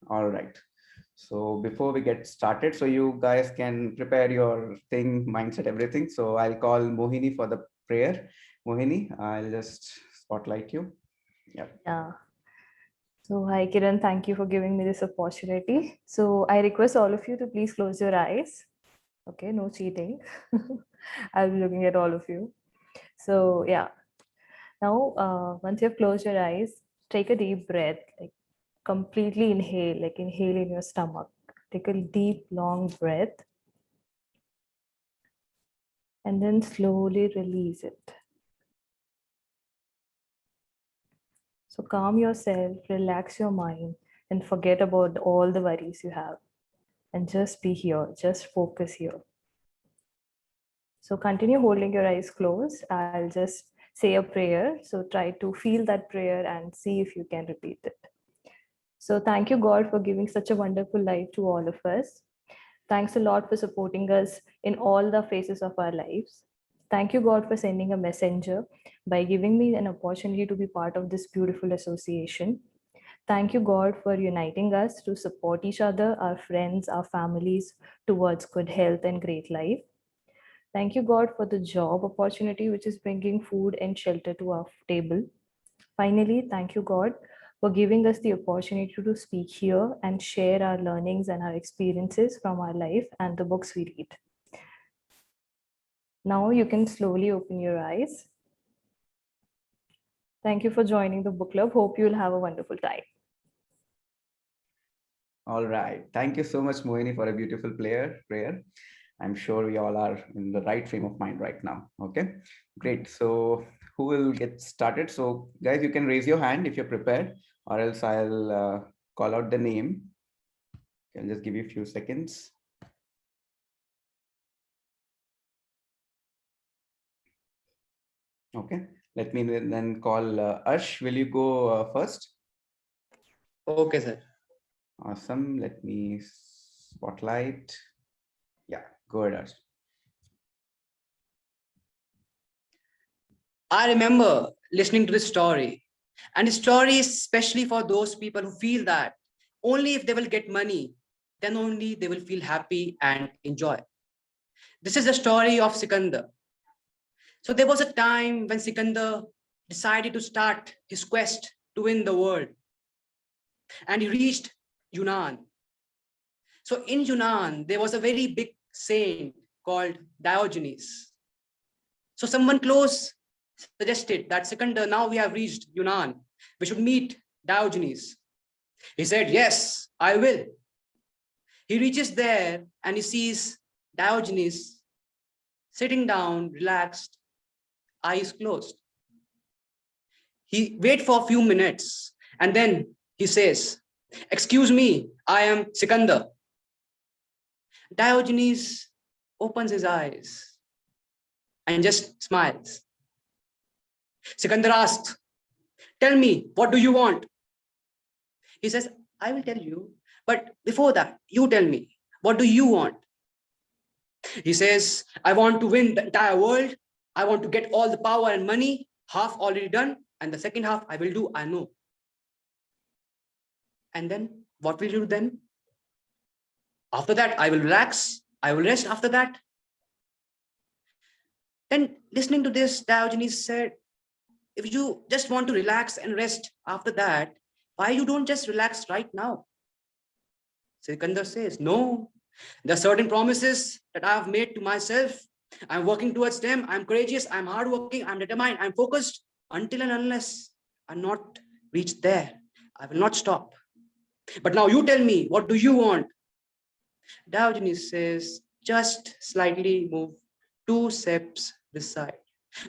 All right. So before we get started, so you guys can prepare your thing, mindset, everything. So I'll call Mohini for the prayer. Mohini, I'll just spotlight you. Yeah. Yeah. So, hi Kiran, thank you for giving me this opportunity. So, I request all of you to please close your eyes. Okay, no cheating. I'll be looking at all of you. So, yeah. Now, once you've closed your eyes, take a deep breath, like completely inhale, like inhale in your stomach. Take a deep, long breath and then slowly release it. So, calm yourself, relax your mind, and forget about all the worries you have. And just be here, just focus here. So continue holding your eyes closed. I'll just say a prayer. So try to feel that prayer and see if you can repeat it. So thank you, God, for giving such a wonderful life to all of us. Thanks a lot for supporting us in all the phases of our lives. Thank you, God, for sending a messenger by giving me an opportunity to be part of this beautiful association. Thank you, God, for uniting us to support each other, our friends, our families towards good health and great life. Thank you, God, for the job opportunity which is bringing food and shelter to our table. Finally, thank you, God, for giving us the opportunity to speak here and share our learnings and our experiences from our life and the books we read. Now you can slowly open your eyes. Thank you for joining the book club. Hope you'll have a wonderful time. All right. Thank you so much, Mohini, for a beautiful prayer. I'm sure we all are in the right frame of mind right now. Okay, great. So who will get started? So guys, you can raise your hand if you're prepared, or else I'll call out the name. I'll just give you a few seconds. Okay, let me then call Ash. Will you go first? Okay, sir. Awesome. Let me spotlight. Yeah, go ahead, Ash. I remember listening to this story, and the story is especially for those people who feel that only if they will get money, then only they will feel happy and enjoy. This is the story of Sikandar. So there was a time when Sikandar decided to start his quest to win the world, and he reached Yunnan. So in Yunnan, there was a very big saint called Diogenes. So someone close suggested that Sikandar, now we have reached Yunnan, we should meet Diogenes. He said, yes, I will. He reaches there and he sees Diogenes sitting down, relaxed, eyes closed. He waits for a few minutes and then he says, excuse me, I am Sikandar. Diogenes opens his eyes and just smiles. Sikandar asks, tell me, what do you want? He says, I will tell you, but before that, you tell me, what do you want? He says, I want to win the entire world. I want to get all the power and money, half already done, and the second half I will do, I know. And then, what will you do then? After that, I will relax. I will rest after that. Then, listening to this, Diogenes said, if you just want to relax and rest after that, why you don't just relax right now? Sikandar says, no, there are certain promises that I have made to myself. I'm working towards them. I'm courageous. I'm hardworking. I'm determined. I'm focused. Until and unless I'm not reached there, I will not stop. But now you tell me, what do you want? Diogenes says, just slightly move 2 steps this side.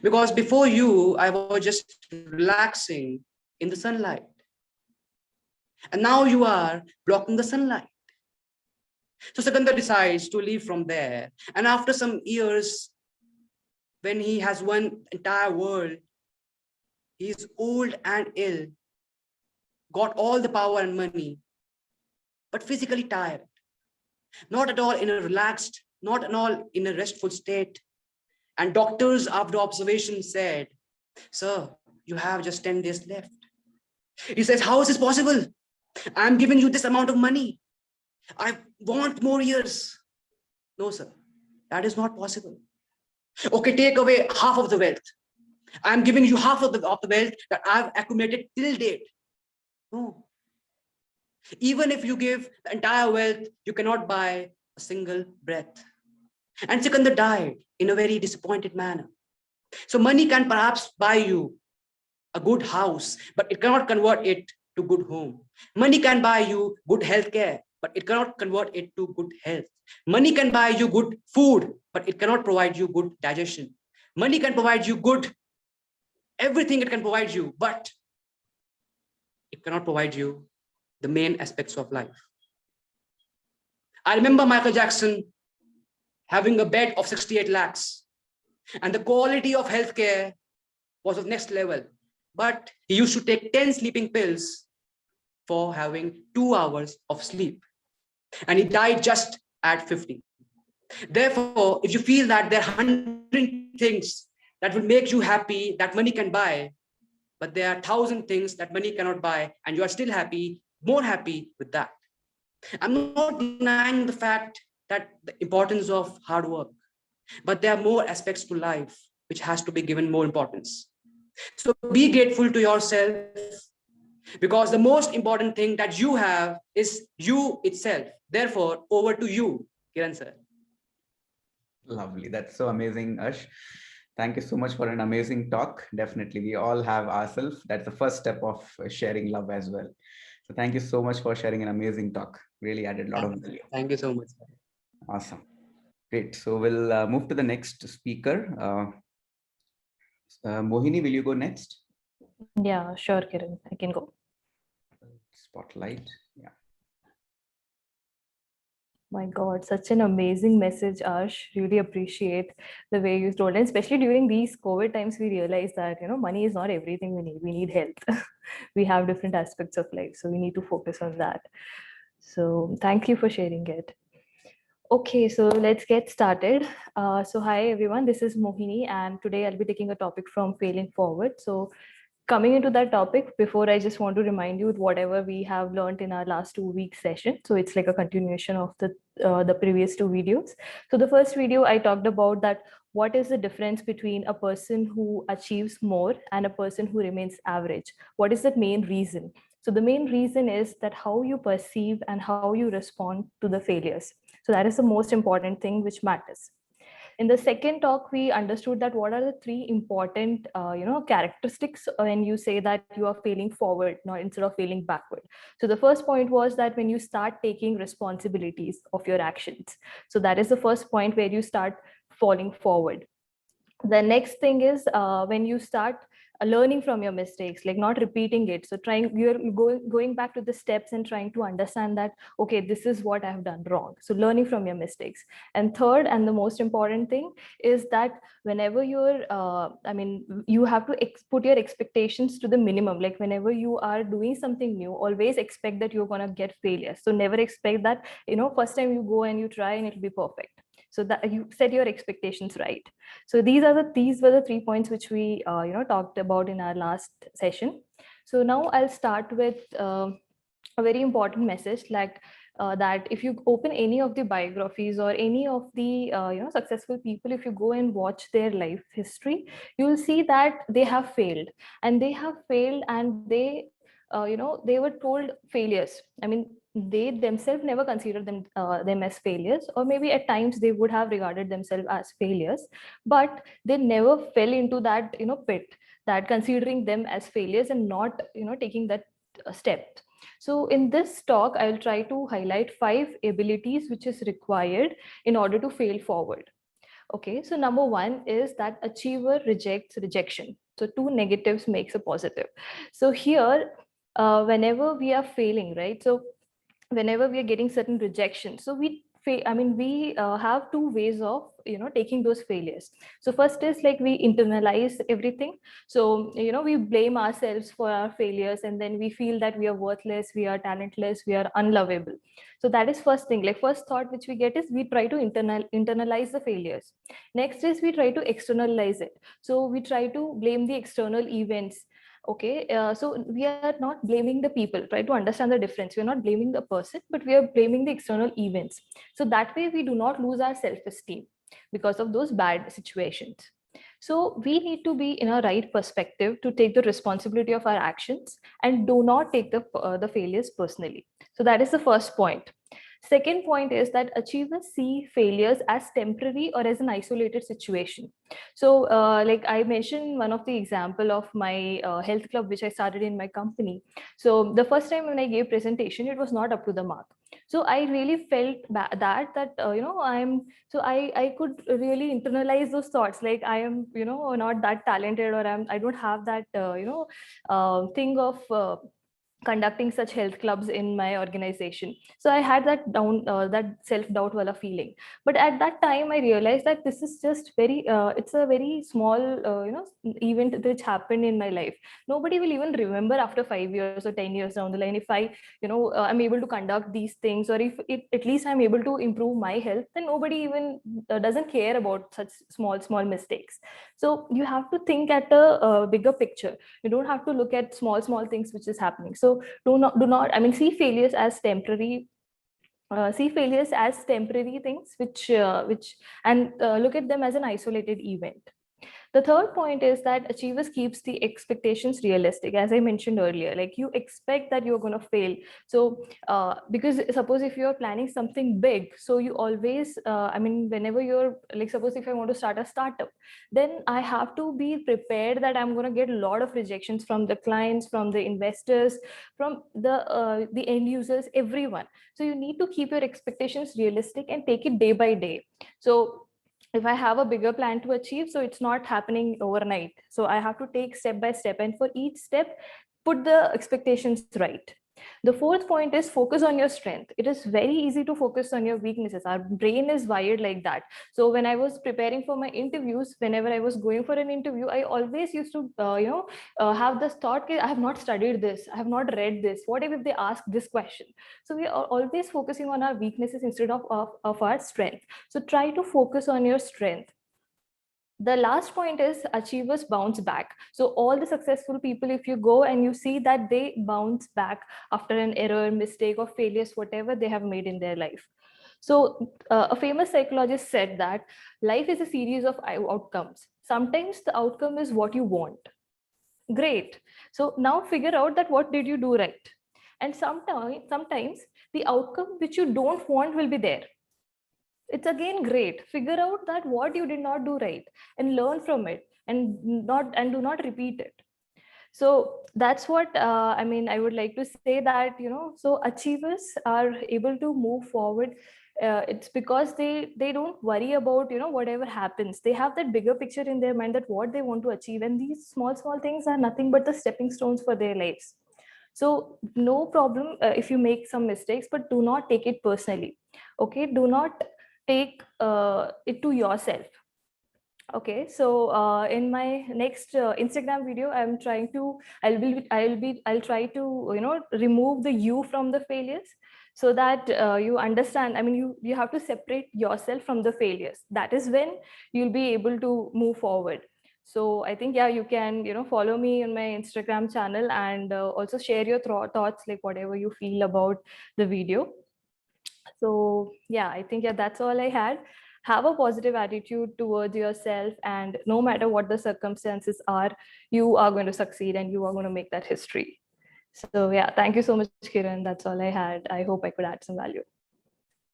Because before you, I was just relaxing in the sunlight. And now you are blocking the sunlight. So Sikandar decides to leave from there. And after some years, when he has won the entire world, he is old and ill, got all the power and money, but physically tired. Not at all in a relaxed, not at all in a restful state. And doctors, after observation, said, sir, you have just 10 days left. He says, how is this possible? I'm giving you this amount of money. I want more years. No, sir, that is not possible. Okay, take away half of the wealth. I'm giving you half of the wealth that I've accumulated till date. No. Even if you give the entire wealth, you cannot buy a single breath. And Sikandar died in a very disappointed manner. So money can perhaps buy you a good house, but it cannot convert it to good home. Money can buy you good health care, but it cannot convert it to good health. Money can buy you good food, but it cannot provide you good digestion. Money can provide you good, everything it can provide you, but it cannot provide you the main aspects of life. I remember Michael Jackson having a bed of 68 lakhs, and the quality of healthcare was of next level. But he used to take 10 sleeping pills for having 2 hours of sleep. And he died just at 50. Therefore, if you feel that there are 100 things that will make you happy that money can buy, but there are 1,000 things that money cannot buy, and you are still happy, more happy with that. I'm not denying the fact that the importance of hard work, but there are more aspects to life which has to be given more importance. So be grateful to yourself, because the most important thing that you have is you itself. Therefore, over to you, Kiran sir. Lovely. That's so amazing, Ash. Thank you so much for an amazing talk. Definitely, we all have ourselves. That's the first step of sharing love as well. So thank you so much for sharing an amazing talk. Really added a lot of value. Thank you so much. Awesome. Great. So we'll move to the next speaker. Mohini, will you go next? Yeah, sure, Kiran. I can go. Spotlight. Yeah. My God, such an amazing message, Ash. Really appreciate the way you told. And especially during these COVID times, we realize that, money is not everything we need. We need health. We have different aspects of life. So we need to focus on that. So thank you for sharing it. Okay, so let's get started. So hi, everyone. This is Mohini. And today I'll be taking a topic from Failing Forward. So coming into that topic, before I just want to remind you whatever we have learned in our last 2 week session. So it's like a continuation of the previous 2 videos. So the first video I talked about that what is the difference between a person who achieves more and a person who remains average? What is the main reason? So the main reason is that how you perceive and how you respond to the failures. So that is the most important thing which matters. In the second talk, we understood that what are the 3 important, characteristics when you say that you are failing forward, not instead of failing backward. So the first point was that when you start taking responsibilities of your actions. So that is the first point where you start falling forward. The next thing is when you start learning from your mistakes, like not repeating it. So you're going back to the steps and trying to understand that, okay, this is what I've done wrong. So learning from your mistakes. And third, and the most important thing is that whenever you're, you have to put your expectations to the minimum. Like whenever you are doing something new, always expect that you're going to get failures. So never expect that, first time you go and you try and it'll be perfect. So that you set your expectations right. So these were the 3 points which we talked about in our last session. So now I'll start with a very important message, like that if you open any of the biographies or any of the successful people, if you go and watch their life history, you will see that they have failed, and they they were told failures. I mean, they themselves never considered them as failures, or maybe at times they would have regarded themselves as failures, but they never fell into that pit, that considering them as failures and not taking that step. So in this talk, I'll try to highlight 5 abilities which is required in order to fail forward. Okay, so number 1 is that achiever rejects rejection. So 2 negatives makes a positive. So here, whenever we are failing, right? So whenever we are getting certain rejections, so we have 2 ways of taking those failures. So first is like we internalize everything. So we blame ourselves for our failures, and then we feel that we are worthless, we are talentless, we are unlovable. So that is first thing. Like first thought which we get is we try to internalize the failures. Next is we try to externalize it. So we try to blame the external events, Okay, so we are not blaming the people. Try to understand the difference. We are not blaming the person, but we are blaming the external events. So that way we do not lose our self-esteem because of those bad situations. So we need to be in a right perspective to take the responsibility of our actions and do not take the failures personally. So that is the first point. Second point is that achievers see failures as temporary or as an isolated situation. So like I mentioned one of the example of my health club, which I started in my company. So the first time when I gave presentation, it was not up to the mark. So I really felt that I could really internalize those thoughts, like I am not that talented, or I don't have that thing of conducting such health clubs in my organization. So I had that self doubt wala feeling. But at that time I realized that this is just it's a very small event which happened in my life. Nobody will even remember after 5 years or 10 years down the line if I I'm able to conduct these things, or if at least I'm able to improve my health, then nobody even doesn't care about such small mistakes. So you have to think at a bigger picture. You don't have to look at small things which is happening. So do not I mean see failures as temporary. See failures as temporary things which and look at them as an isolated event. The third point is that achievers keeps the expectations realistic. As I mentioned earlier, like you expect that you're going to fail. So because suppose if you're planning something big, so you always whenever you're like, suppose if I want to start a startup, then I have to be prepared that I'm going to get a lot of rejections from the clients, from the investors, from the end users, everyone. So you need to keep your expectations realistic and take it day by day. So if I have a bigger plan to achieve, so it's not happening overnight. So I have to take step by step, and for each step, put the expectations right. The fourth point is focus on your strength. It is very easy to focus on your weaknesses. Our brain is wired like that. So when I was preparing for my interviews, whenever I was going for an interview, I always used to, have this thought, okay, I have not studied this, I have not read this. What if they ask this question? So we are always focusing on our weaknesses instead of our strength. So try to focus on your strength. The last point is achievers bounce back. So all the successful people, if you go and you see that they bounce back after an error, mistake, or failures, whatever they have made in their life. So a famous psychologist said that life is a series of outcomes. Sometimes the outcome is what you want. Great. So now figure out that what did you do right? And sometimes the outcome which you don't want will be there. It's again great. Figure out that what you did not do right and learn from it, and do not repeat it. So that's what I would like to say, that so achievers are able to move forward. It's because they don't worry about whatever happens. They have that bigger picture in their mind, that what they want to achieve, and these small things are nothing but the stepping stones for their lives. So no problem if you make some mistakes, but do not take it personally. Okay, do not take it to yourself. Okay, so in my next Instagram video, I'll try to remove the you from the failures, so that you understand. I mean, you have to separate yourself from the failures. That is when you'll be able to move forward. So I think, yeah, you can follow me on my Instagram channel, and also share your thoughts, like whatever you feel about the video. So yeah, I think, yeah, that's all I had. Have a positive attitude towards yourself, and no matter what the circumstances are, you are going to succeed and you are going to make that history. So yeah, thank you so much, Kiran. That's all I had. I hope I could add some value.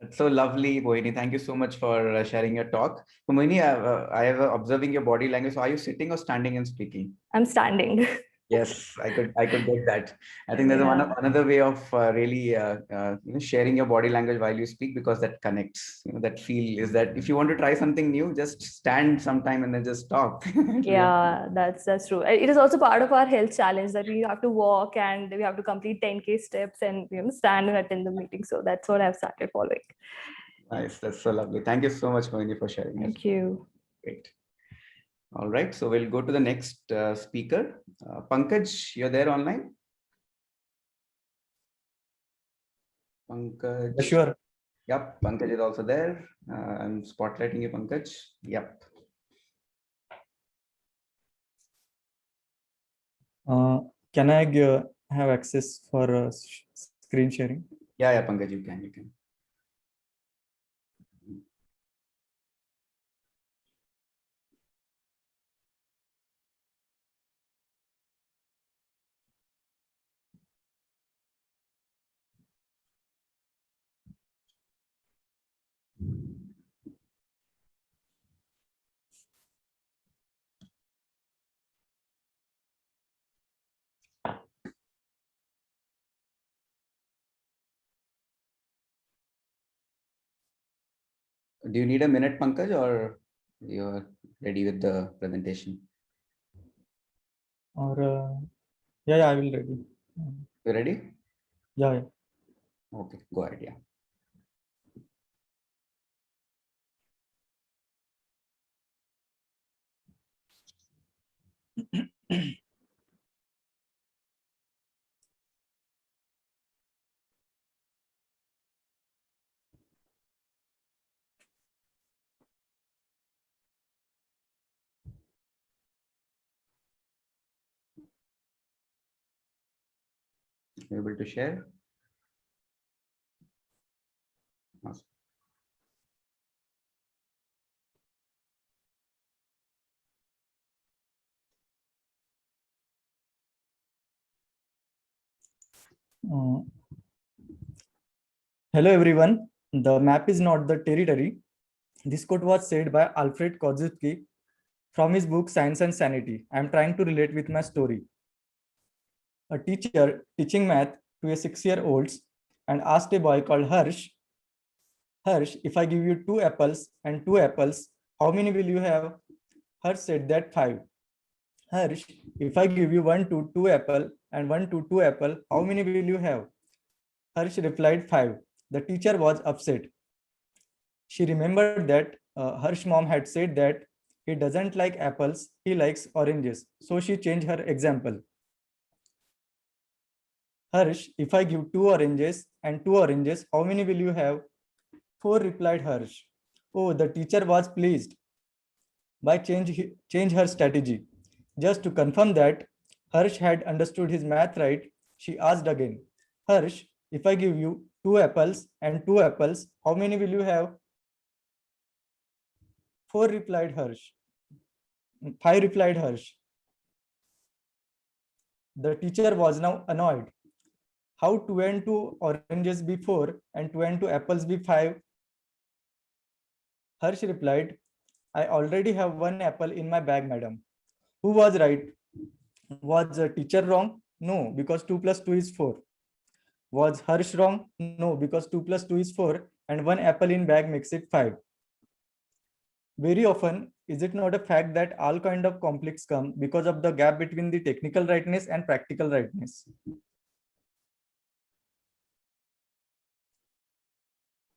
That's so lovely, Moini. Thank you so much for sharing your talk. So, Moini, I have observing your body language. So are you sitting or standing and speaking? I'm standing. Yes, I could get that. I think there's Yeah. another way of really sharing your body language while you speak, because that connects. That feel is that if you want to try something new, just stand sometime and then just talk. Yeah, that's true. It is also part of our health challenge that we have to walk and we have to complete 10K steps and stand and attend the meeting. So that's what I've started following. Nice, that's so lovely. Thank you so much, Moini, for sharing. Thank you. Great. All right, so we'll go to the next speaker. Pankaj, you're there online? Pankaj. Sure. Yep, Pankaj is also there. I'm spotlighting you, Pankaj. Yep. Can I have access for screen sharing? Yeah, Pankaj, you can, you can. Do you need a minute, Pankaj, or you're ready with the presentation? Or yeah, I will ready. You ready? Yeah. Okay, go ahead. Yeah. You able to share? Awesome. Hello everyone. The map is not the territory. This quote was said by Alfred Korzybski from his book Science and Sanity. I am trying to relate with my story. A teacher teaching math to a 6-year-old and asked a boy called Harsh, Harsh, if I give you 2 apples and 2 apples, how many will you have? Harsh said that 5. Harsh, if I give you 1 to 2 apple and 1 to 2 apple, how many will you have? Harsh replied 5. The teacher was upset. She remembered that Harsh's mom had said that he doesn't like apples, he likes oranges. So she changed her example. Harsh, if I give 2 oranges and 2 oranges, how many will you have? 4, replied Harsh. Oh, the teacher was pleased by change her strategy. Just to confirm that Harsh had understood his math right, she asked again, Harsh, if I give you 2 apples and 2 apples, how many will you have? 4, replied Harsh. 5, replied Harsh. The teacher was now annoyed. How 2 and 2 oranges be 4 and 2 and 2 apples be 5? Harsh replied, I already have 1 apple in my bag, madam. Who was right? Was the teacher wrong? No, because 2 plus 2 is 4. Was Harsh wrong? No, because 2 plus 2 is 4 and 1 apple in bag makes it 5. Very often, is it not a fact that all kind of conflicts come because of the gap between the technical rightness and practical rightness?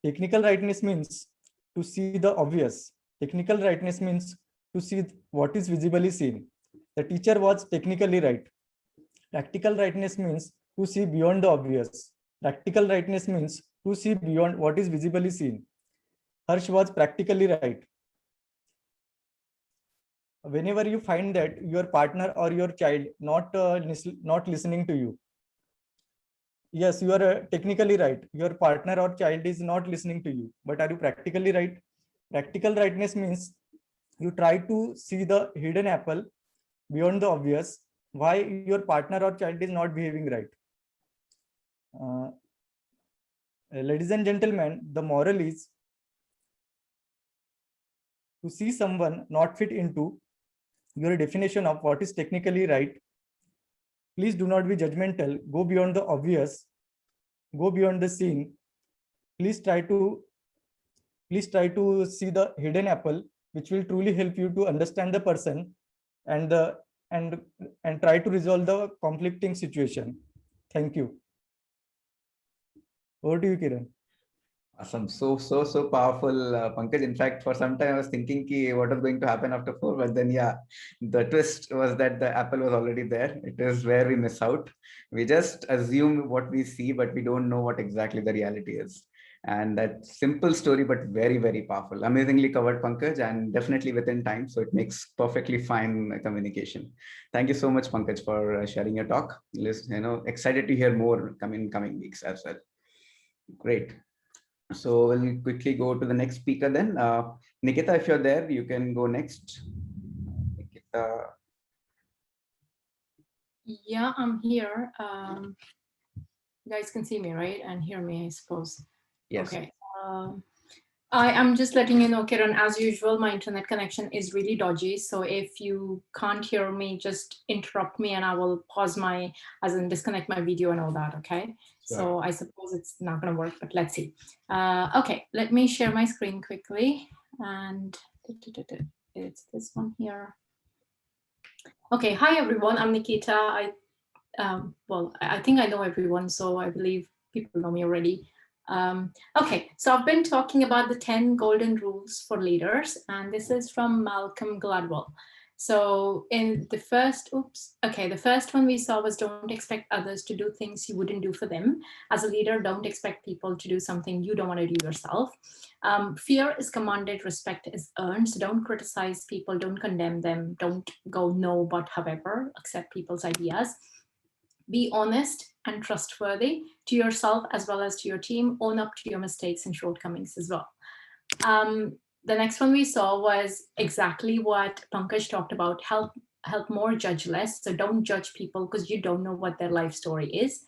Technical rightness means to see the obvious. Technical rightness means to see what is visibly seen. The teacher was technically right. Practical rightness means to see beyond the obvious. Practical rightness means to see beyond what is visibly seen. Harsh was practically right. Whenever you find that your partner or your child not listening to you, yes, you are technically right. Your partner or child is not listening to you, but are you practically right? Practical rightness means you try to see the hidden apple beyond the obvious, why your partner or child is not behaving right. Uh, Ladies and gentlemen, the moral is to see someone not fit into your definition of what is technically right. Please do not be judgmental. Go beyond the obvious. Go beyond the scene. Please try to see the hidden apple, which will truly help you to understand the person and the and try to resolve the conflicting situation. Thank you. Over to you, Kiran. Awesome. So powerful, Pankaj. In fact, for some time I was thinking what was going to happen after 4, but then yeah, the twist was that the apple was already there. It is where we miss out. We just assume what we see, but we don't know what exactly the reality is. And that simple story, but very, very powerful. Amazingly covered, Pankaj, and definitely within time. So it makes perfectly fine communication. Thank you so much, Pankaj, for sharing your talk. Excited to hear more coming weeks as well. Great. So we'll quickly go to the next speaker then. Nikita, if you're there, you can go next. Nikita. Yeah, I'm here. You guys can see me, right? And hear me, I suppose. Yes. Okay. I'm just letting you know, Kiran, as usual, my internet connection is really dodgy. So if you can't hear me, just interrupt me and I will pause as in disconnect my video and all that, okay? Sure. So I suppose it's not gonna work, but let's see. Okay, let me share my screen quickly. And it's this one here. Okay, hi everyone, I'm Nikita. Well, I think I know everyone, so I believe people know me already. Okay, so I've been talking about the 10 golden rules for leaders, and this is from Malcolm Gladwell. So in the first, the first one we saw was don't expect others to do things you wouldn't do for them. As a leader, don't expect people to do something you don't want to do yourself. Fear is commanded, respect is earned. So don't criticize people, don't condemn them, don't go no, but however, accept people's ideas. Be honest and trustworthy to yourself as well as to your team. Own up to your mistakes and shortcomings as well. The next one we saw was exactly what Pankaj talked about, help more, judge less. So don't judge people because you don't know what their life story is.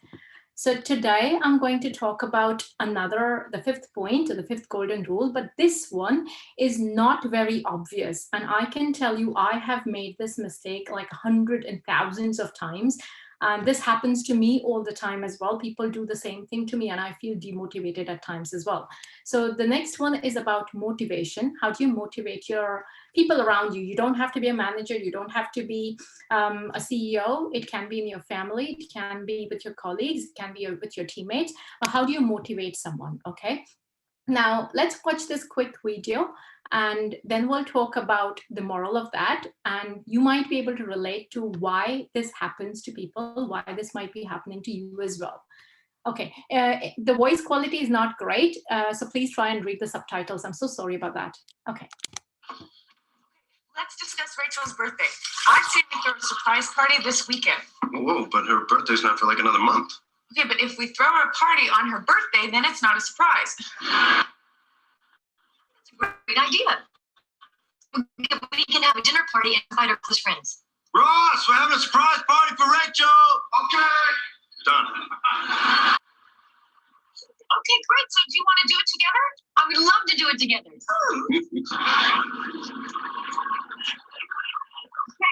So today I'm going to talk about the fifth point, or the fifth golden rule, but this one is not very obvious. And I can tell you, I have made this mistake like 100 and thousands of times. And this happens to me all the time as well. People do the same thing to me and I feel demotivated at times as well. So the next one is about motivation. How do you motivate your people around you? You don't have to be a manager. You don't have to be a CEO. It can be in your family. It can be with your colleagues. It can be with your teammates. How do you motivate someone? Okay. Now let's watch this quick video and then we'll talk about the moral of that. And you might be able to relate to why this happens to people, why this might be happening to you as well. Okay, the voice quality is not great, so please try and read the subtitles. I'm so sorry about that. Okay. Let's discuss Rachel's birthday. I'd say we throw a surprise party this weekend. Whoa, but her birthday's not for like another month. Okay, but if we throw her a party on her birthday, then it's not a surprise. That's a great idea. We can have a dinner party and invite our close friends. Ross, we're having a surprise party for Rachel. Okay. Done. Okay, great. So do you want to do it together? I would love to do it together. Okay,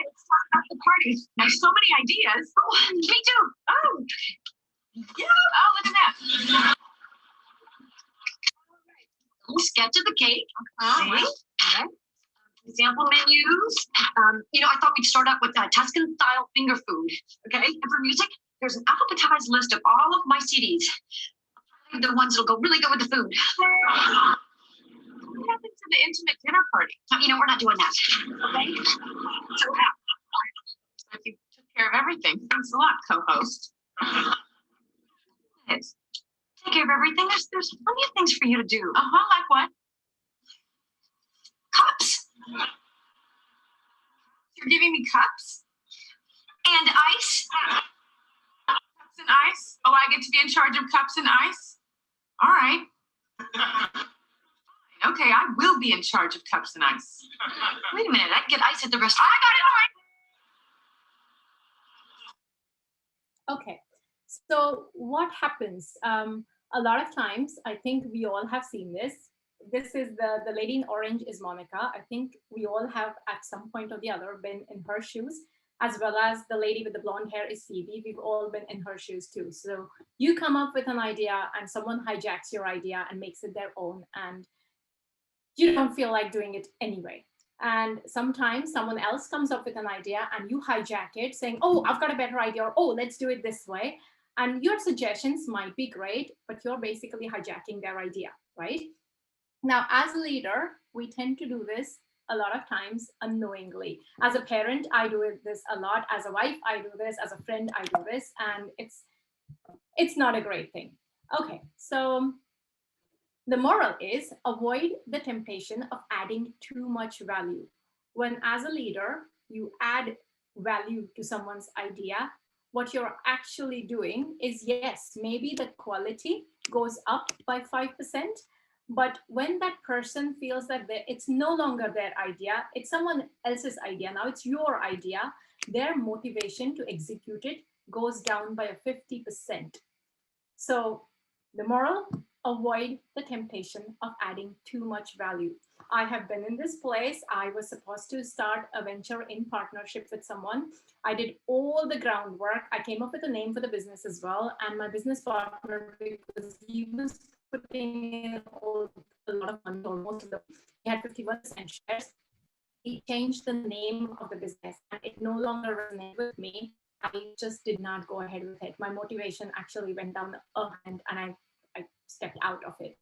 let's talk about the party. There's so many ideas. Oh, me too. Oh, yeah. Oh, look at that. Let's get to the cake. All right. Example menus. I thought we'd start out with Tuscan style finger food. Okay. And for music, there's an alphabetized list of all of my CDs. The ones that'll go really good with the food. What happened to the intimate dinner party? We're not doing that. Okay. So like you took care of everything. Thanks a lot, co-host. Take care of everything. There's plenty of things for you to do. Like what? Cups. You're giving me cups? And ice? Cups and ice? Oh, I get to be in charge of cups and ice? All right. Okay, I will be in charge of cups and ice. Wait a minute, I can get ice at the restaurant. I got it, all right. Okay, so what happens? A lot of times, I think we all have seen this. This is the lady in orange is Monica. I think we all have at some point or the other been in her shoes, as well as the lady with the blonde hair is Phoebe. We've all been in her shoes too. So you come up with an idea and someone hijacks your idea and makes it their own, and you don't feel like doing it anyway. And sometimes someone else comes up with an idea and you hijack it saying, oh, I've got a better idea, or oh, let's do it this way. And your suggestions might be great, but you're basically hijacking their idea, right? Now, as a leader, we tend to do this a lot of times unknowingly. As a parent, I do this a lot. As a wife, I do this. As a friend, I do this. And it's not a great thing. Okay, so The moral is avoid the temptation of adding too much value. When, as a leader, you add value to someone's idea, what you're actually doing is, yes, maybe the quality goes up by 5%, but when that person feels that it's no longer their idea, it's someone else's idea, now it's your idea, their motivation to execute it goes down by a 50%. So the moral, avoid the temptation of adding too much value. I have been in this place. I was supposed to start a venture in partnership with someone. I did all the groundwork. I came up with a name for the business as well. And my business partner, because he was putting in a lot of money, almost of them, he had 51% shares. He changed the name of the business and it no longer resonated with me. I just did not go ahead with it. My motivation actually went down a hand and I stepped out of it.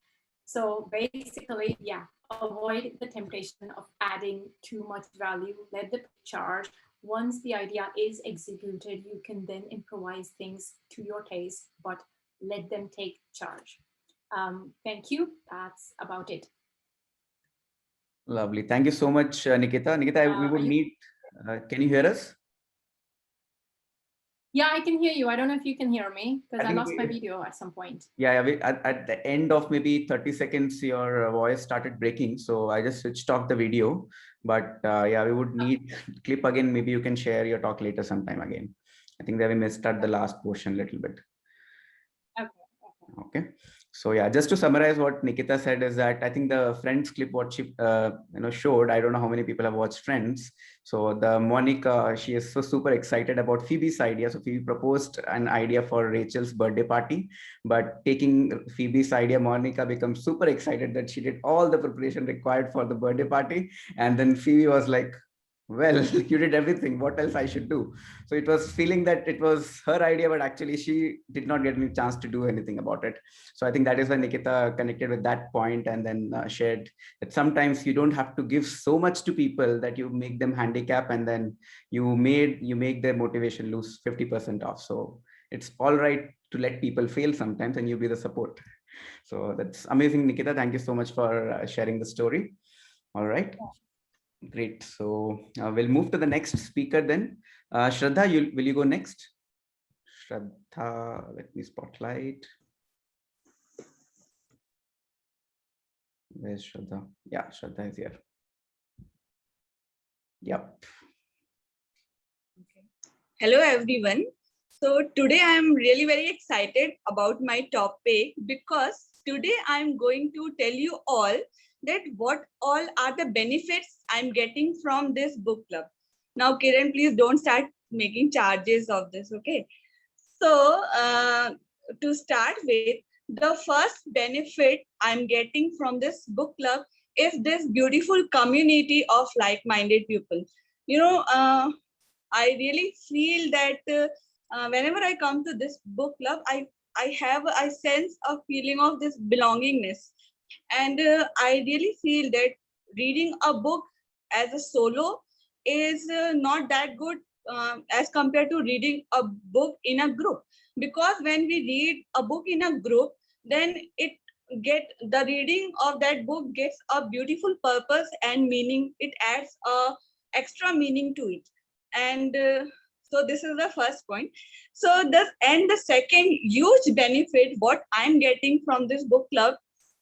So basically, yeah, avoid the temptation of adding too much value. Let the charge. Once the idea is executed, you can then improvise things to your taste, but let them take charge. Thank you. That's about it. Lovely. Thank you so much, Nikita. Nikita, we would need, can you hear us? Yeah, I can hear you. I don't know if you can hear me because I think lost my video at some point. Yeah, at the end of maybe 30 seconds, your voice started breaking. So I just switched off the video. But yeah, we would need clip again. Maybe you can share your talk later sometime again. I think that we missed at the last portion a little bit. Okay. So yeah, just to summarize what Nikita said is that I think the Friends clip what she showed, I don't know how many people have watched Friends. So the Monica, she is so super excited about Phoebe's idea. So Phoebe proposed an idea for Rachel's birthday party, but taking Phoebe's idea, Monica becomes super excited that she did all the preparation required for the birthday party. And then Phoebe was like, well, you did everything, what else I should do? So it was feeling that it was her idea, but actually she did not get any chance to do anything about it. So I think that is why Nikita connected with that point and then shared that sometimes you don't have to give so much to people that you make them handicap and then you make their motivation lose 50% off. So it's all right to let people fail sometimes and you be the support. So that's amazing, Nikita. Thank you so much for sharing the story. All right. Great. So we'll move to the next speaker then. Shraddha, will you go next? Shraddha, let me spotlight. Where's Shraddha? Yeah, Shraddha is here. Yep. Okay. Hello, everyone. So today I am really very excited about my topic because today I am going to tell you all that what all are the benefits I'm getting from this book club. Now, Kiran, please don't start making charges of this, okay? So to start with, the first benefit I'm getting from this book club is this beautiful community of like-minded people. You know, I really feel that whenever I come to this book club, I sense a feeling of this belongingness. And I really feel that reading a book as a solo is not that good as compared to reading a book in a group. Because when we read a book in a group, then the reading of that book gets a beautiful purpose and meaning. It adds a extra meaning to it. And so this is the first point. So the second huge benefit what I'm getting from this book club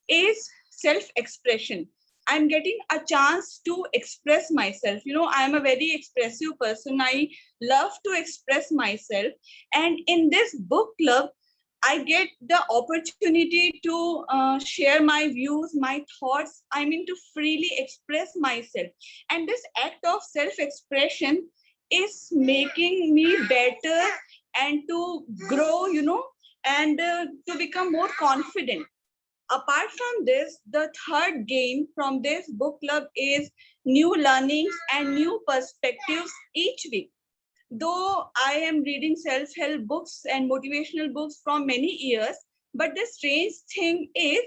is self-expression. I'm getting a chance to express myself. You know, I'm a very expressive person. I love to express myself. And in this book club, I get the opportunity to share my views, my thoughts. I mean, to freely express myself. And this act of self-expression is making me better and to grow, you know, and to become more confident. Apart from this, the third gain from this book club is new learnings and new perspectives each week. Though I am reading self-help books and motivational books from many years, but the strange thing is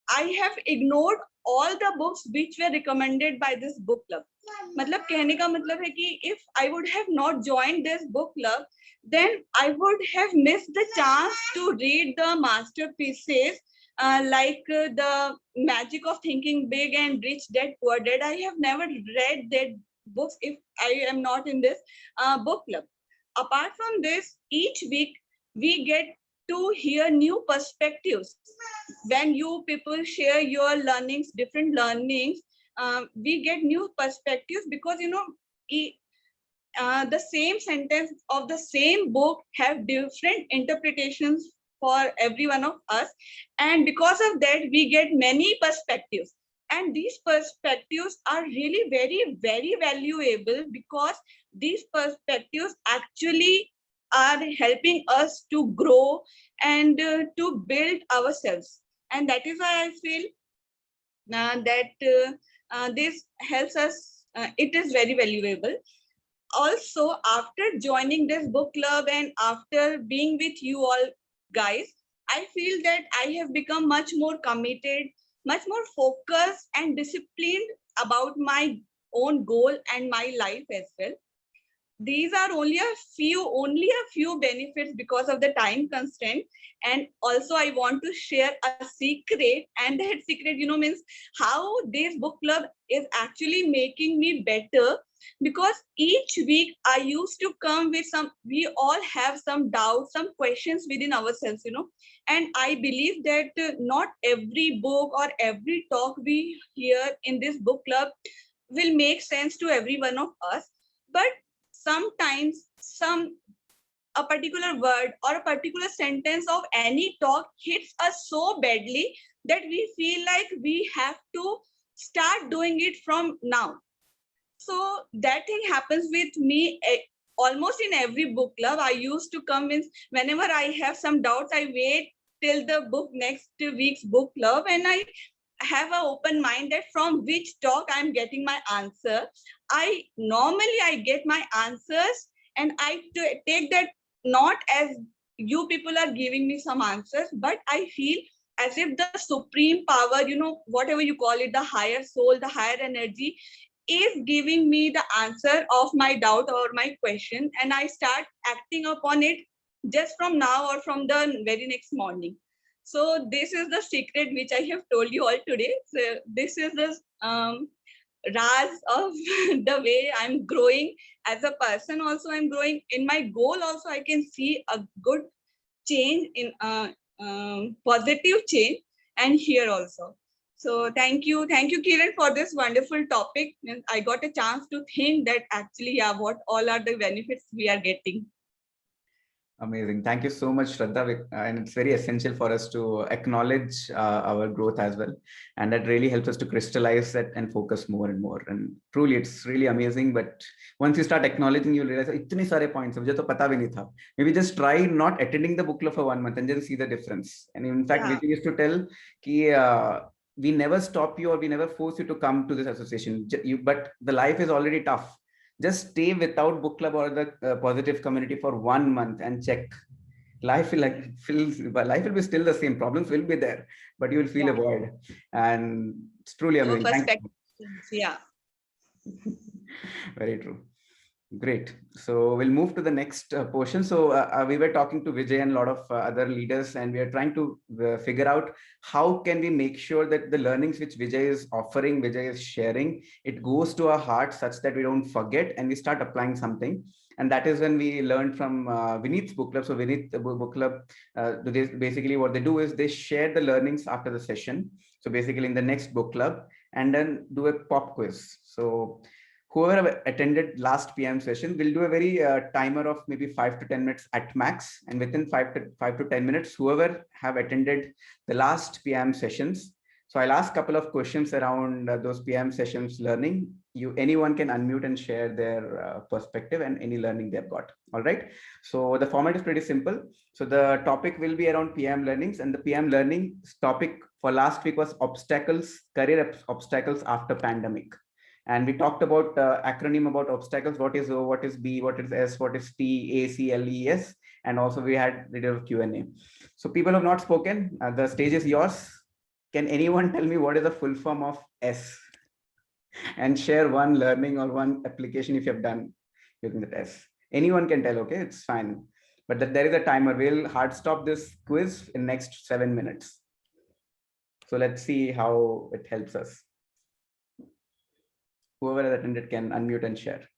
I have ignored all the books which were recommended by this book club. मतलब कहने का मतलब है कि if I would have not joined this book club, then I would have missed the chance to read the masterpieces The Magic of Thinking Big and Rich Dad Poor Dad. I have never read that books if I am not in this book club. Apart from this, each week we get to hear new perspectives. When you people share your learnings, different learnings, we get new perspectives because the same sentence of the same book have different interpretations for every one of us, and because of that we get many perspectives, and these perspectives are really very valuable because these perspectives actually are helping us to grow and to build ourselves, and that is why I feel that this helps us. It is very valuable. Also, after joining this book club and after being with you all guys, I feel that I have become much more committed, much more focused and disciplined about my own goal and my life as well. These are only a few benefits because of the time constraint. And also I want to share a secret, and that secret means how this book club is actually making me better, because each week I used to come with we all have some doubts, some questions within ourselves, and I believe that not every book or every talk we hear in this book club will make sense to every one of us, but sometimes a particular word or a particular sentence of any talk hits us so badly that we feel like we have to start doing it from now. So that thing happens with me almost in every book club. I used to come in whenever I have some doubts, I wait till the next week's book club, and I have an open mind that from which talk I'm getting my answer. I get my answers, and I take that not as you people are giving me some answers, but I feel as if the supreme power, whatever you call it, the higher soul, the higher energy is giving me the answer of my doubt or my question, and I start acting upon it just from now or from the very next morning. So this is the secret which I have told you all today. So this is the raz of the way I'm growing as a person. Also, I'm growing in my goal. Also, I can see a good change in positive change, and here also. So thank you, Kiran, for this wonderful topic. And I got a chance to think that actually, what all are the benefits we are getting. Amazing. Thank you so much, Shraddha. And it's very essential for us to acknowledge our growth as well. And that really helps us to crystallize that and focus more and more. And truly, it's really amazing. But once you start acknowledging, you'll realize, itne sare points, mujhe to pata bhi nahi tha. Maybe just try not attending the book club for 1 month and just see the difference. And in fact, Vijay used to tell ki, we never stop you or we never force you to come to this association. But the life is already tough. Just stay without book club or the positive community for 1 month and check. Life will be still the same. Problems will be there, but you will feel a void, and it's truly amazing. Yeah. Very true. Great. So we'll move to the next portion. So we were talking to Vijay and a lot of other leaders, and we are trying to figure out how can we make sure that the learnings which Vijay is offering, Vijay is sharing, it goes to our heart such that we don't forget and we start applying something. And that is when we learned from Vineet's book club. So Vineet book club, basically what they do is they share the learnings after the session. So basically in the next book club, and then do a pop quiz. So whoever attended last PM session will do a very timer of maybe 5 to 10 minutes at max. And within 5 to 10 minutes, whoever have attended the last PM sessions. So I'll ask a couple of questions around those PM sessions learning. Anyone can unmute and share their perspective and any learning they've got. All right. So the format is pretty simple. So the topic will be around PM learnings, and the PM learning topic for last week was career obstacles after pandemic. And we talked about acronym about obstacles, what is O, what is B, what is S, what is T, A, C, L, E, S. And also we had a little Q&A. So people have not spoken. The stage is yours. Can anyone tell me what is the full form of S? And share one learning or one application if you have done using the S. Anyone can tell, okay, it's fine. But there is a timer. We'll hard stop this quiz in next 7 minutes. So let's see how it helps us. Whoever has attended can unmute and share.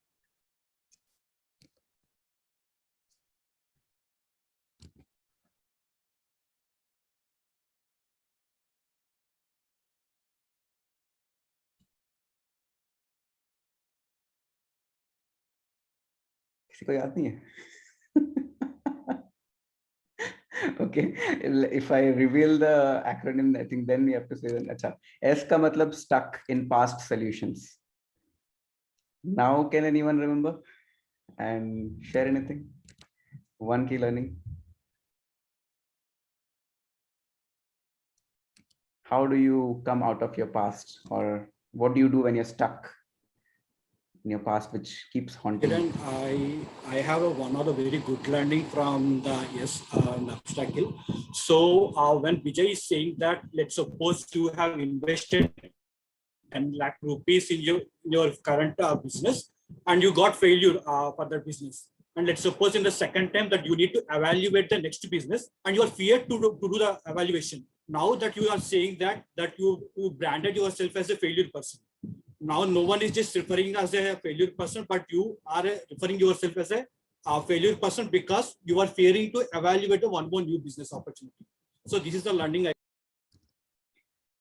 किसी को याद नहीं है? Okay, if I reveal the acronym, I think then we have to say that. Acha, S का मतलब stuck in past solutions. Now, can anyone remember and share anything? One key learning. How do you come out of your past, or what do you do when you're stuck in your past, which keeps haunting you? Kiran, I have one other very good learning from the obstacle. So when Vijay is saying that, let's suppose you have invested 10 lakh rupees in your current business and you got failure for that business. And let's suppose in the second time that you need to evaluate the next business and you are feared to do the evaluation. Now that you are saying that you branded yourself as a failure person. Now no one is just referring as a failure person, but you are referring yourself as a failure person because you are fearing to evaluate one more new business opportunity. So this is the learning.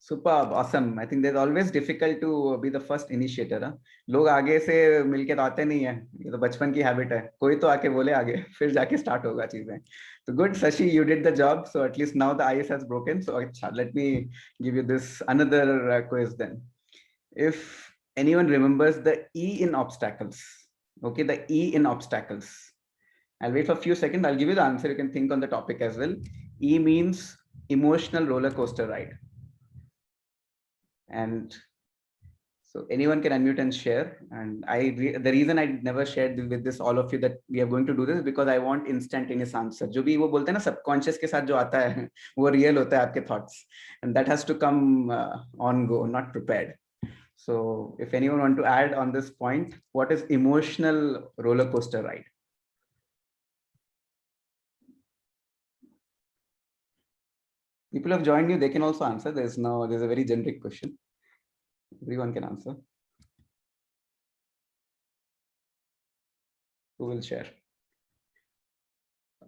Superb, awesome. I think there's always difficult to be the first initiator. Huh? लोग आगे से मिलके तो आते नहीं है, ये तो बचपन की हैबिट है. कोई तो आके बोले आगे, फिर जाके start होगा चीजें. So good, Sashi, you did the job. So at least now the ice has broken. So let me give you this another quiz then. If anyone remembers the E in obstacles, okay, the E in obstacles. I'll wait for a few seconds. I'll give you the answer. You can think on the topic as well. E means emotional roller coaster ride. And so anyone can unmute and share. And the reason I never shared with this all of you that we are going to do this because I want instantaneous answer. जो भी वो बोलते हैं ना subconscious के साथ जो आता है वो real होता है आपके thoughts, and that has to come on go, not prepared. So if anyone want to add on this point, what is emotional roller coaster ride? People have joined you, they can also answer. There's a very generic question. Everyone can answer. Who will share?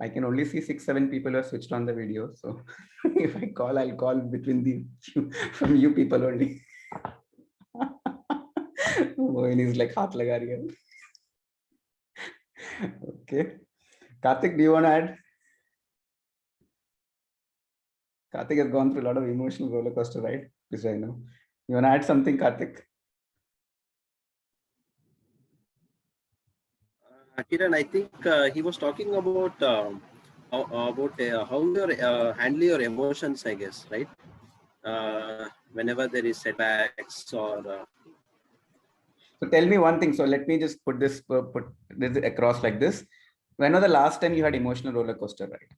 I can only see 6-7 people who have switched on the video. So if I call, I'll call between from you people only. Mohini is like haath laga rahi hai. Okay. Karthik, do you want to add? Karthik has gone through a lot of emotional roller coaster ride, which I know. You want to add something, Karthik? Kiran, I think he was talking about how you handle your emotions, I guess, right? Whenever there is setbacks or. So tell me one thing. So let me just put this across like this. When was the last time you had emotional roller coaster ride?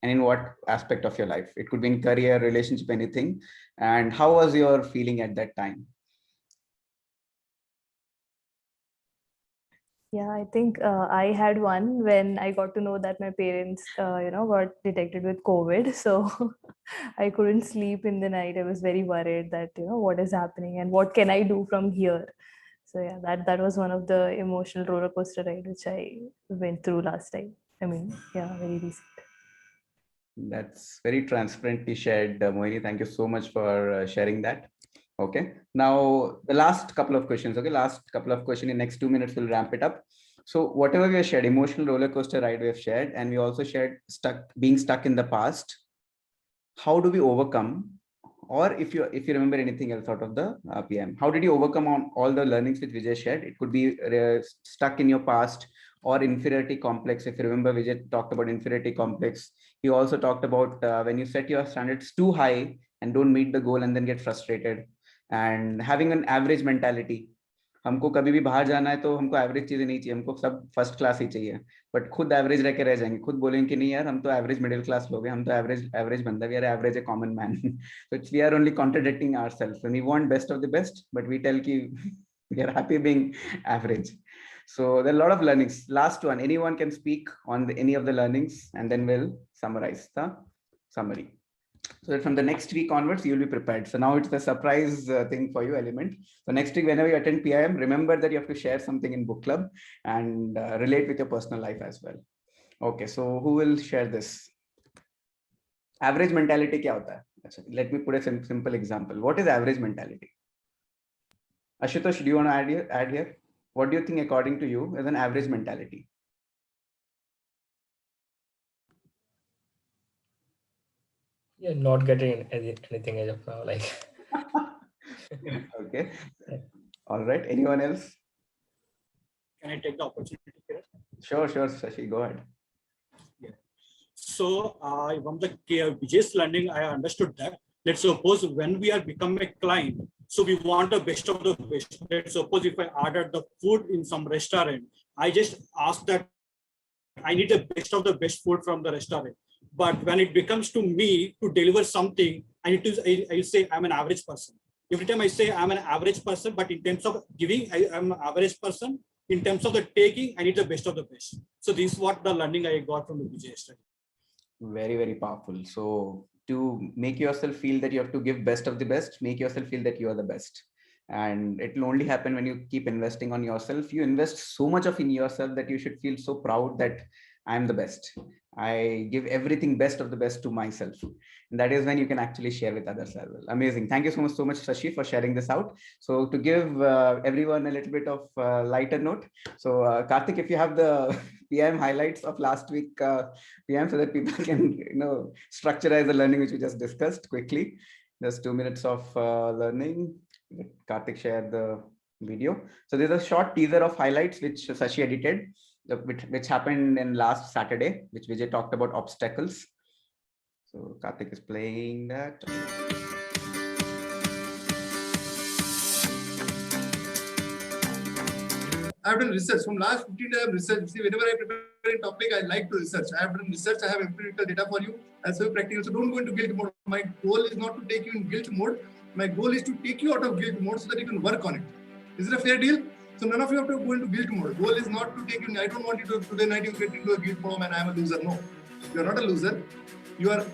And in what aspect of your life? It could be in career, relationship, anything. And how was your feeling at that time? Yeah, I think I had one when I got to know that my parents, got detected with COVID. So I couldn't sleep in the night. I was very worried that, what is happening and what can I do from here? So yeah, that was one of the emotional roller coaster ride which I went through last time. I mean, yeah, very recent. That's very transparently shared, Mohini. Thank you so much for sharing that. Okay. Now the last couple of questions. Okay, last couple of questions. In next 2 minutes, we'll ramp it up. So whatever we have shared, emotional roller coaster ride we have shared, and we also shared being stuck in the past. How do we overcome? Or if you remember anything else out of the PM, how did you overcome on all the learnings which Vijay shared? It could be stuck in your past or inferiority complex. If you remember, Vijay talked about inferiority complex. He also talked about when you set your standards too high and don't meet the goal and then get frustrated, and having an average mentality. हमको कभी भी बाहर जाना है तो हमको average चीजें नहीं चाहिए, हमको सब फर्स्ट क्लास ही चाहिए, बट खुद एवरेज रह के रह जाएंगे, खुद बोलेंगे कि नहीं यार हम तो एवरेज मिडिल क्लास लोग हैं, हम तो एवरेज बंदा, we are average a common man. So we are only contradicting ourselves and we want best of the best, but we tell ki we are happy being average. So there are a lot of learnings. Last one, anyone can speak on any of the learnings and then we'll summarize the summary. so that from the next week onwards, you'll be prepared. So now it's the surprise thing for you, Element. So next week, whenever you attend PIM, remember that you have to share something in book club and relate with your personal life as well. Okay, so who will share this? Average mentality kya hota hai? Let me put a simple example. What is average mentality? Ashutosh, do you want to add here? What do you think according to you is an average mentality? Yeah, not getting anything as of now, like. Okay. All right. Anyone else? Can I take the opportunity here? Sure, Shashi, go ahead. Yeah. So from the Vijay's learning, I understood that. Let's suppose when we are becoming a client, so we want the best of the best. Let's suppose if I ordered the food in some restaurant, I just ask that I need the best of the best food from the restaurant. But when it becomes to me to deliver something, I say I'm an average person. Every time I say I'm an average person, but in terms of giving, I'm an average person. In terms of the taking, I need the best of the best. So this is what the learning I got from the Vijay study. Very, very powerful. So to make yourself feel that you have to give best of the best, make yourself feel that you are the best. And it will only happen when you keep investing on yourself. You invest so much of in yourself that you should feel so proud that I'm the best. I give everything best of the best to myself. And that is when you can actually share with others as well. Amazing. Thank you so much, Shashi, for sharing this out. So to give everyone a little bit of lighter note. So Karthik, if you have the PM highlights of last week PM so that people can, structureize the learning which we just discussed quickly. Just 2 minutes of learning. Let Karthik share the video. So there's a short teaser of highlights which Shashi edited, which happened in last Saturday, which Vijay talked about obstacles. So Karthik is playing that. I've done research from last 15 days. Research. See, whenever I prepare a topic, I like to research. I have done research. I have empirical data for you. Also practical. So don't go into guilt mode. My goal is not to take you in guilt mode. My goal is to take you out of guilt mode so that you can work on it. Is it a fair deal? So none of you have to go into guilt mode. Goal is not to take you. I don't want you to today night you get into a guilt mode and I am a loser. No, you are not a loser. You are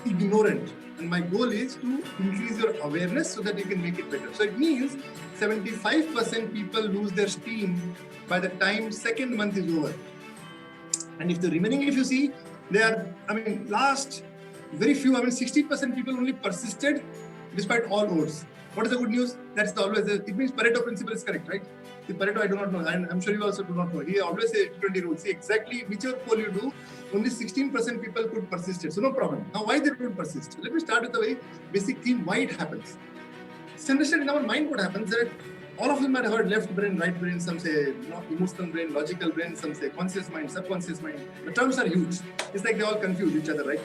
ignorant. And my goal is to increase your awareness so that you can make it better. So it means 75% people lose their steam by the time second month is over. And if the remaining, if you see, they are, last very few, 60% people only persisted despite all odds. What is the good news? That's always, it means Pareto principle is correct, right? The Pareto, I do not know, and I'm sure you also do not know. He always says 20 rule. See, exactly whichever poll you do, only 16% people could persist. So no problem. Now, why they don't persist? Let me start with the very basic theme, why it happens. Just understand in our mind what happens that all of you might have heard left brain, right brain, some say emotional brain, logical brain, some say conscious mind, subconscious mind. The terms are huge. It's like they all confuse each other, right?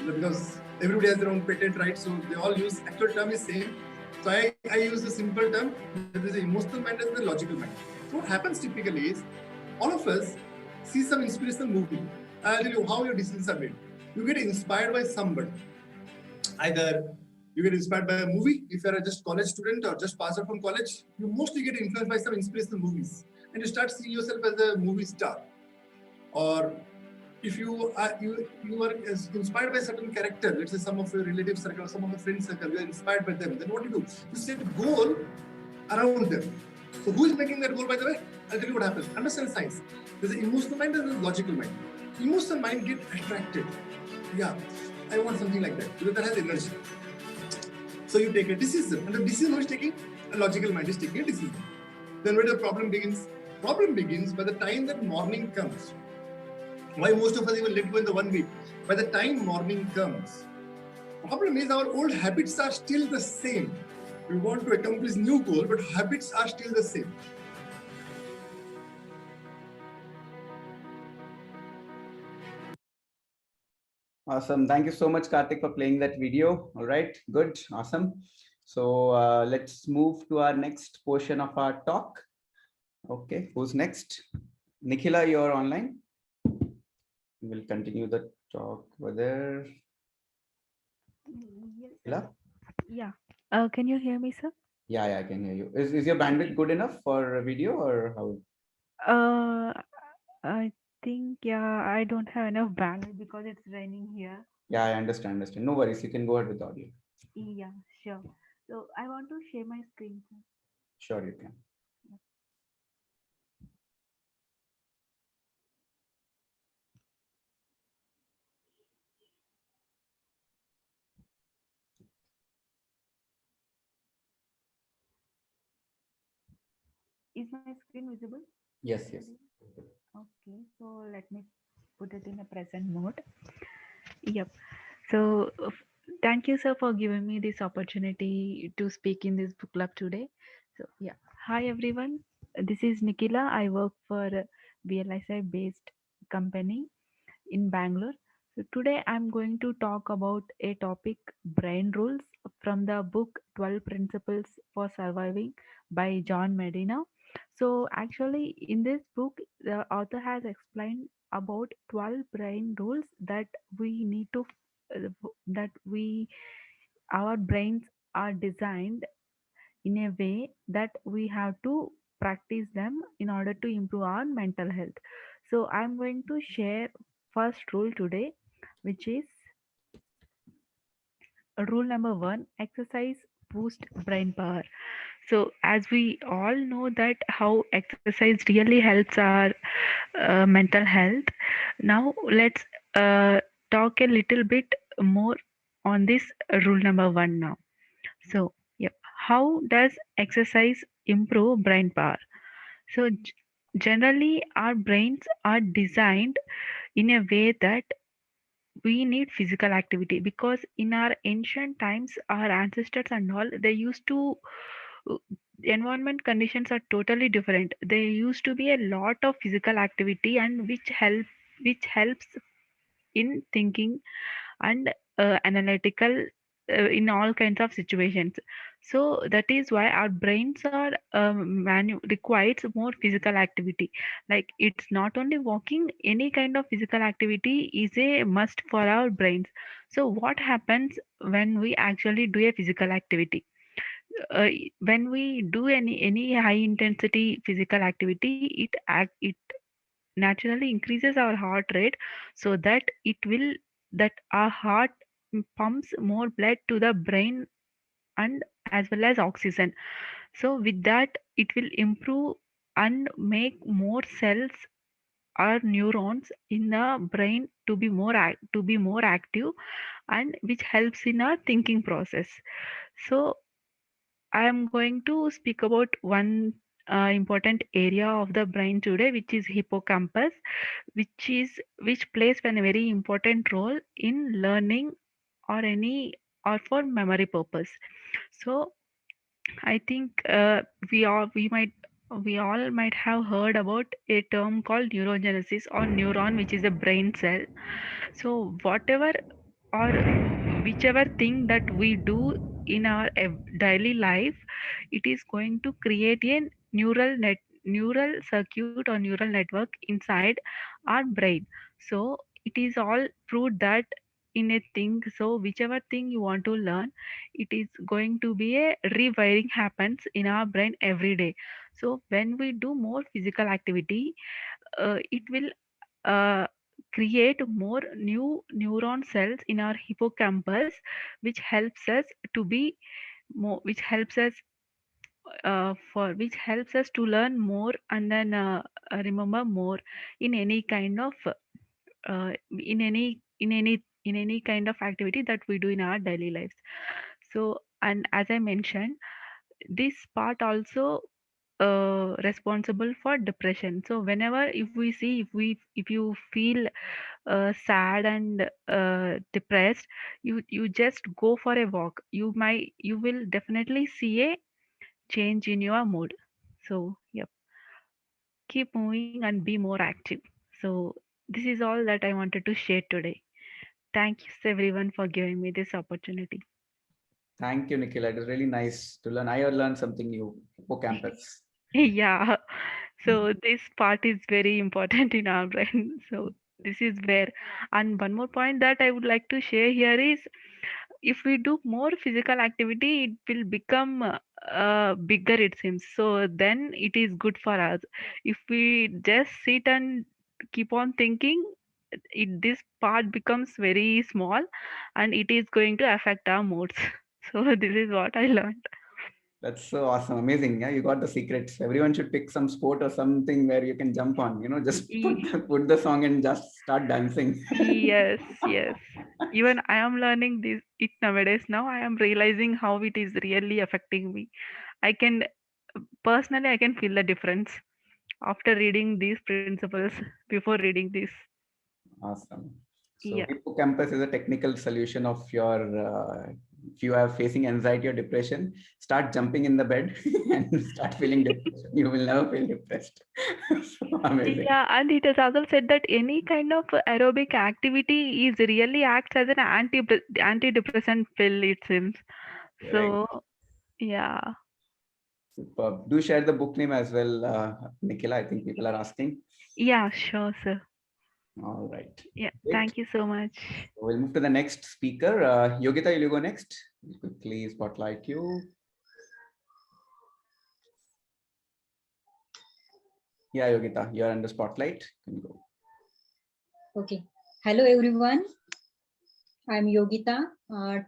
Because everybody has their own patent, right? So they all use, actual term is same. So I use a simple term, there is the emotional mind and the logical mind. So what happens typically is, all of us see some inspirational movie. I'll tell you how your decisions are made. You get inspired by somebody. Either you get inspired by a movie, if you're just college student or just passed out from college, you mostly get influenced by some inspirational movies. And you start seeing yourself as a movie star. Or if you are inspired by a certain character, let's say some of your relative circle, some of your friend circle, you're inspired by them, then what do? You set a goal around them. So who is making that goal, by the way? I'll tell you what happens. Understand science. There's an emotional mind and there's a logical mind. Emotional mind get attracted. Yeah, I want something like that, because that has energy. So you take a decision, and the decision who is taking? A logical mind is taking a decision. Then where the problem begins? Problem begins by the time that morning comes. Why most of us even let go in the 1 week? By the time morning comes, problem is our old habits are still the same. We want to accomplish new goal, but habits are still the same. Awesome. Thank you so much, Karthik, for playing that video. All right, good, awesome. So let's move to our next portion of our talk. Okay, who's next? Nikhila, you're online. We'll continue the talk over there. Nikhila? Yeah. Can you hear me, sir? Yeah, I can hear you. Is your bandwidth good enough for a video or how? I think, yeah, I don't have enough bandwidth because it's raining here. Yeah, I understand. No worries. You can go ahead with the audio. Yeah, sure. So I want to share my screen, sir. Sure, you can. Is my screen visible? Yes, yes. Okay, so let me put it in a present mode. Yep. So thank you, sir, for giving me this opportunity to speak in this book club today. So yeah, hi everyone. This is Nikila. I work for a VLSI based company in Bangalore. So today I'm going to talk about a topic, brain rules, from the book 12 Principles for Surviving by John Medina. So actually in this book the author has explained about 12 brain rules that we need to that we our brains are designed in a way that we have to practice them in order to improve our mental health. So I'm going to share first rule today, which is rule number 1: exercise boost brain power. So as we all know that how exercise really helps our mental health. Now let's talk a little bit more on this rule number 1 now. So yeah, how does exercise improve brain power? So generally our brains are designed in a way that we need physical activity, because in our ancient times our ancestors and all, they used to environment conditions are totally different. There used to be a lot of physical activity, and which helps in thinking and analytical in all kinds of situations. So that is why our brains are requires more physical activity. Like it's not only walking, any kind of physical activity is a must for our brains. So what happens when we actually do a physical activity? When we do any high intensity physical activity, it naturally increases our heart rate, so that our heart pumps more blood to the brain and as well as oxygen. So with that it will improve and make more cells or neurons in the brain to be more active, and which helps in our thinking process. So I am going to speak about one important area of the brain today, which is hippocampus, which plays a very important role in learning or any or for memory purpose. So I think we all might have heard about a term called neurogenesis or neuron, which is a brain cell. So whatever or whichever thing that we do in our daily life, it is going to create a neural circuit or neural network inside our brain. So it is all proved that in a thing, so whichever thing you want to learn, it is going to be a rewiring happens in our brain every day. So when we do more physical activity, it will uh, create more new neuron cells in our hippocampus, which helps us which helps us to learn more and then remember more in any kind of in any kind of activity that we do in our daily lives. So, and as I mentioned, this part also responsible for depression. So whenever if you feel sad and depressed, you just go for a walk, you will definitely see a change in your mood. So yep, keep moving and be more active. So this is all that I wanted to share today. Thank you everyone for giving me this opportunity. Thank you, Nikhil. It is really nice to learn. I learned something new. Hippocampus. Yeah, so this part is very important in our brain. So this is where, and one more point that I would like to share here is, if we do more physical activity, it will become bigger, it seems. So then it is good for us. If we just sit and keep on thinking, this part becomes very small, and it is going to affect our moods. So this is what I learned. That's so awesome. Amazing. Yeah, you got the secrets. Everyone should pick some sport or something where you can jump on, just put the song and just start dancing. Yes, yes. Even I am learning this it nowadays. Now I am realizing how it is really affecting me. I can personally I can feel the difference after reading these principles before reading this. Awesome. So Yeah. hippocampus is a technical solution of your, if you are facing anxiety or depression, start jumping in the bed and start feeling depression. You will never feel depressed. So amazing. Yeah, and it has also said that any kind of aerobic activity is really acts as an antidepressant pill, it seems. Correct. So yeah. Superb. Do share the book name as well, Nikhila. I think people are asking. Yeah, sure, sir. All right. Yeah, Great. thank you so much. We'll move to the next speaker. Yogita, will you go next? We'll quickly spotlight you. Yeah, Yogita, you're under spotlight. Can you go? Okay. Hello, everyone. I'm Yogita.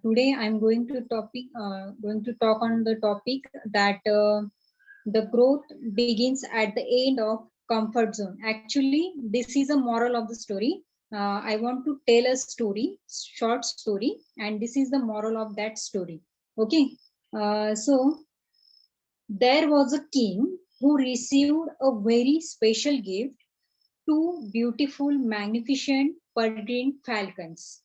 Today, I'm going to talk on the topic that the growth begins at the end of comfort zone. Actually, this is a moral of the story. I want to tell a story, short story, and this is the moral of that story. Okay. So there was a king who received a very special gift, two beautiful, magnificent, peregrine falcons.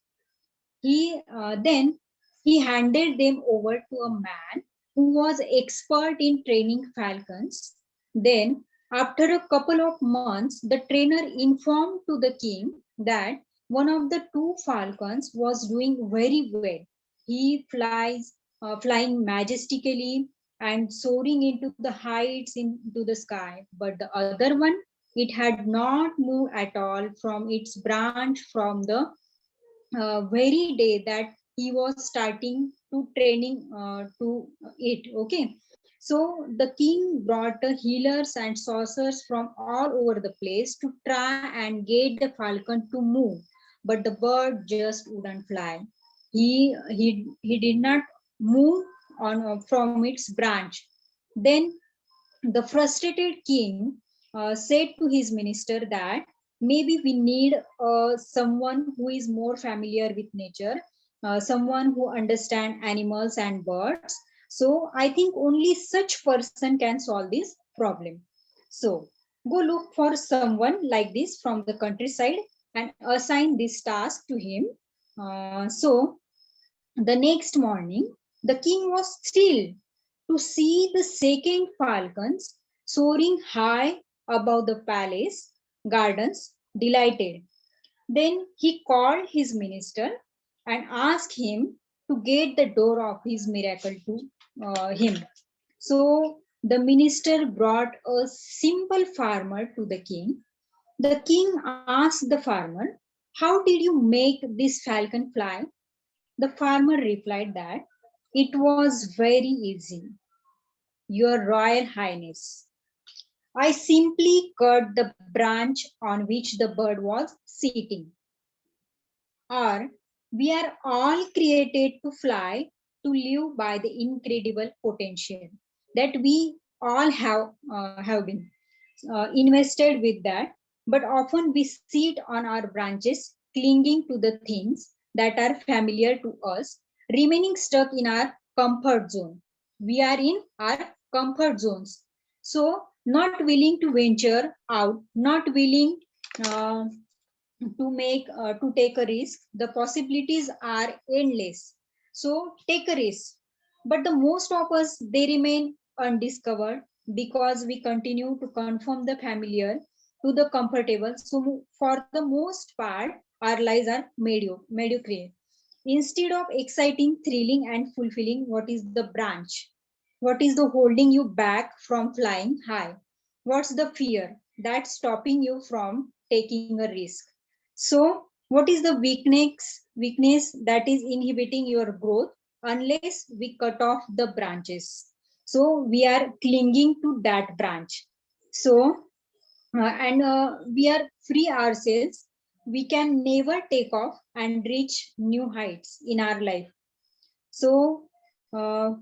Then he handed them over to a man who was expert in training falcons. Then, after a couple of months, the trainer informed to the king that one of the two falcons was doing very well. He flying majestically and soaring into the heights into the sky. But the other one, it had not moved at all from its branch from the very day that he was starting to training to it. Okay, so the king brought healers and sorcerers from all over the place to try and get the falcon to move, but the bird just wouldn't fly. He did not move on from its branch. Then the frustrated king said to his minister that maybe we need someone who is more familiar with nature, someone who understands animals and birds. So I think only such person can solve this problem. So go look for someone like this from the countryside and assign this task to him. So the next morning, the king was thrilled to see the second falcons soaring high above the palace gardens, delighted. Then he called his minister and asked him to get the door of his miracle to him. So the minister brought a simple farmer to the king. The king asked the farmer, "How did you make this falcon fly?" The farmer replied that it was very easy, Your Royal Highness. I simply cut the branch on which the bird was sitting. Or we are all created to fly, to live by the incredible potential that we all have been invested with that, but often we sit on our branches clinging to the things that are familiar to us, remaining stuck in our comfort zone. We are in our comfort zones, so not willing to venture out, not willing uh, to take a risk. The possibilities are endless, so take a risk, but the most of us they remain undiscovered because we continue to conform the familiar to the comfortable. So for the most part our lives are mediocre instead of exciting, thrilling and fulfilling. What is the branch? What is the holding you back from flying high? What's the fear that's stopping you from taking a risk? So, what is the weakness that is inhibiting your growth unless we cut off the branches? So, we are clinging to that branch. So, and we are free ourselves. we can never take off and reach new heights in our life. So the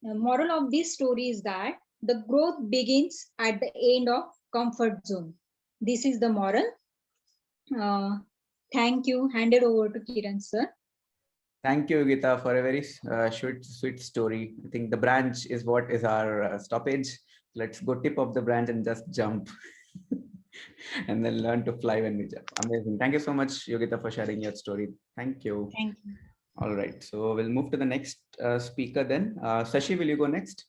moral of this story is that the growth begins at the end of comfort zone. This is the moral. Thank you. Handed over to Kiran sir. Thank you, Gita, for a very sweet story. I think the branch is what is our stoppage. Let's go tip of the branch and just jump and then learn to fly when we jump. Amazing. Thank you so much, Yogita, for sharing your story. Thank you. Thank you. All right. So we'll move to the next speaker then. Sashi, will you go next?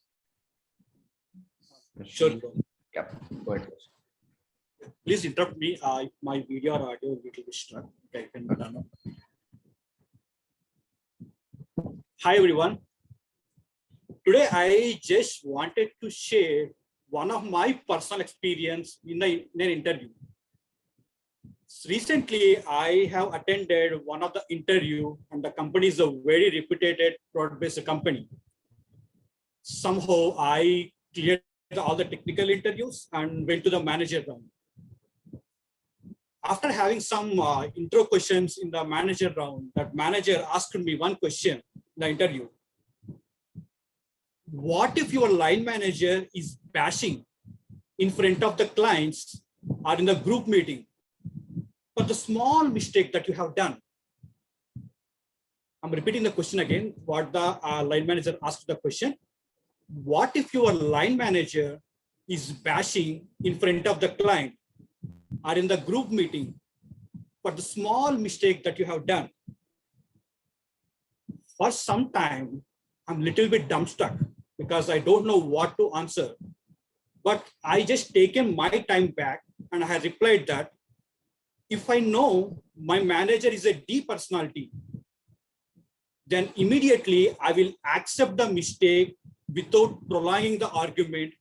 Sure. Yep. Go ahead. Please interrupt me. My video or audio will be struck. Okay, Hi everyone. Today I just wanted to share one of my personal experience in an interview. Recently, I have attended one of the interview, and the company is a very reputed product-based company. Somehow I cleared all the technical interviews and went to the manager round. After having some intro questions in the manager round, that manager asked me one question in the interview. What if your line manager is bashing in front of the clients or in the group meeting for the small mistake that you have done? I'm repeating the question again. What the line manager asked the question. What if your line manager is bashing in front of the client or in the group meeting for the small mistake that you have done? For some time, I'm a little bit dumbstruck because I don't know what to answer. But I just taken my time back and I have replied that if I know my manager is a D personality, then immediately I will accept the mistake without prolonging the argument.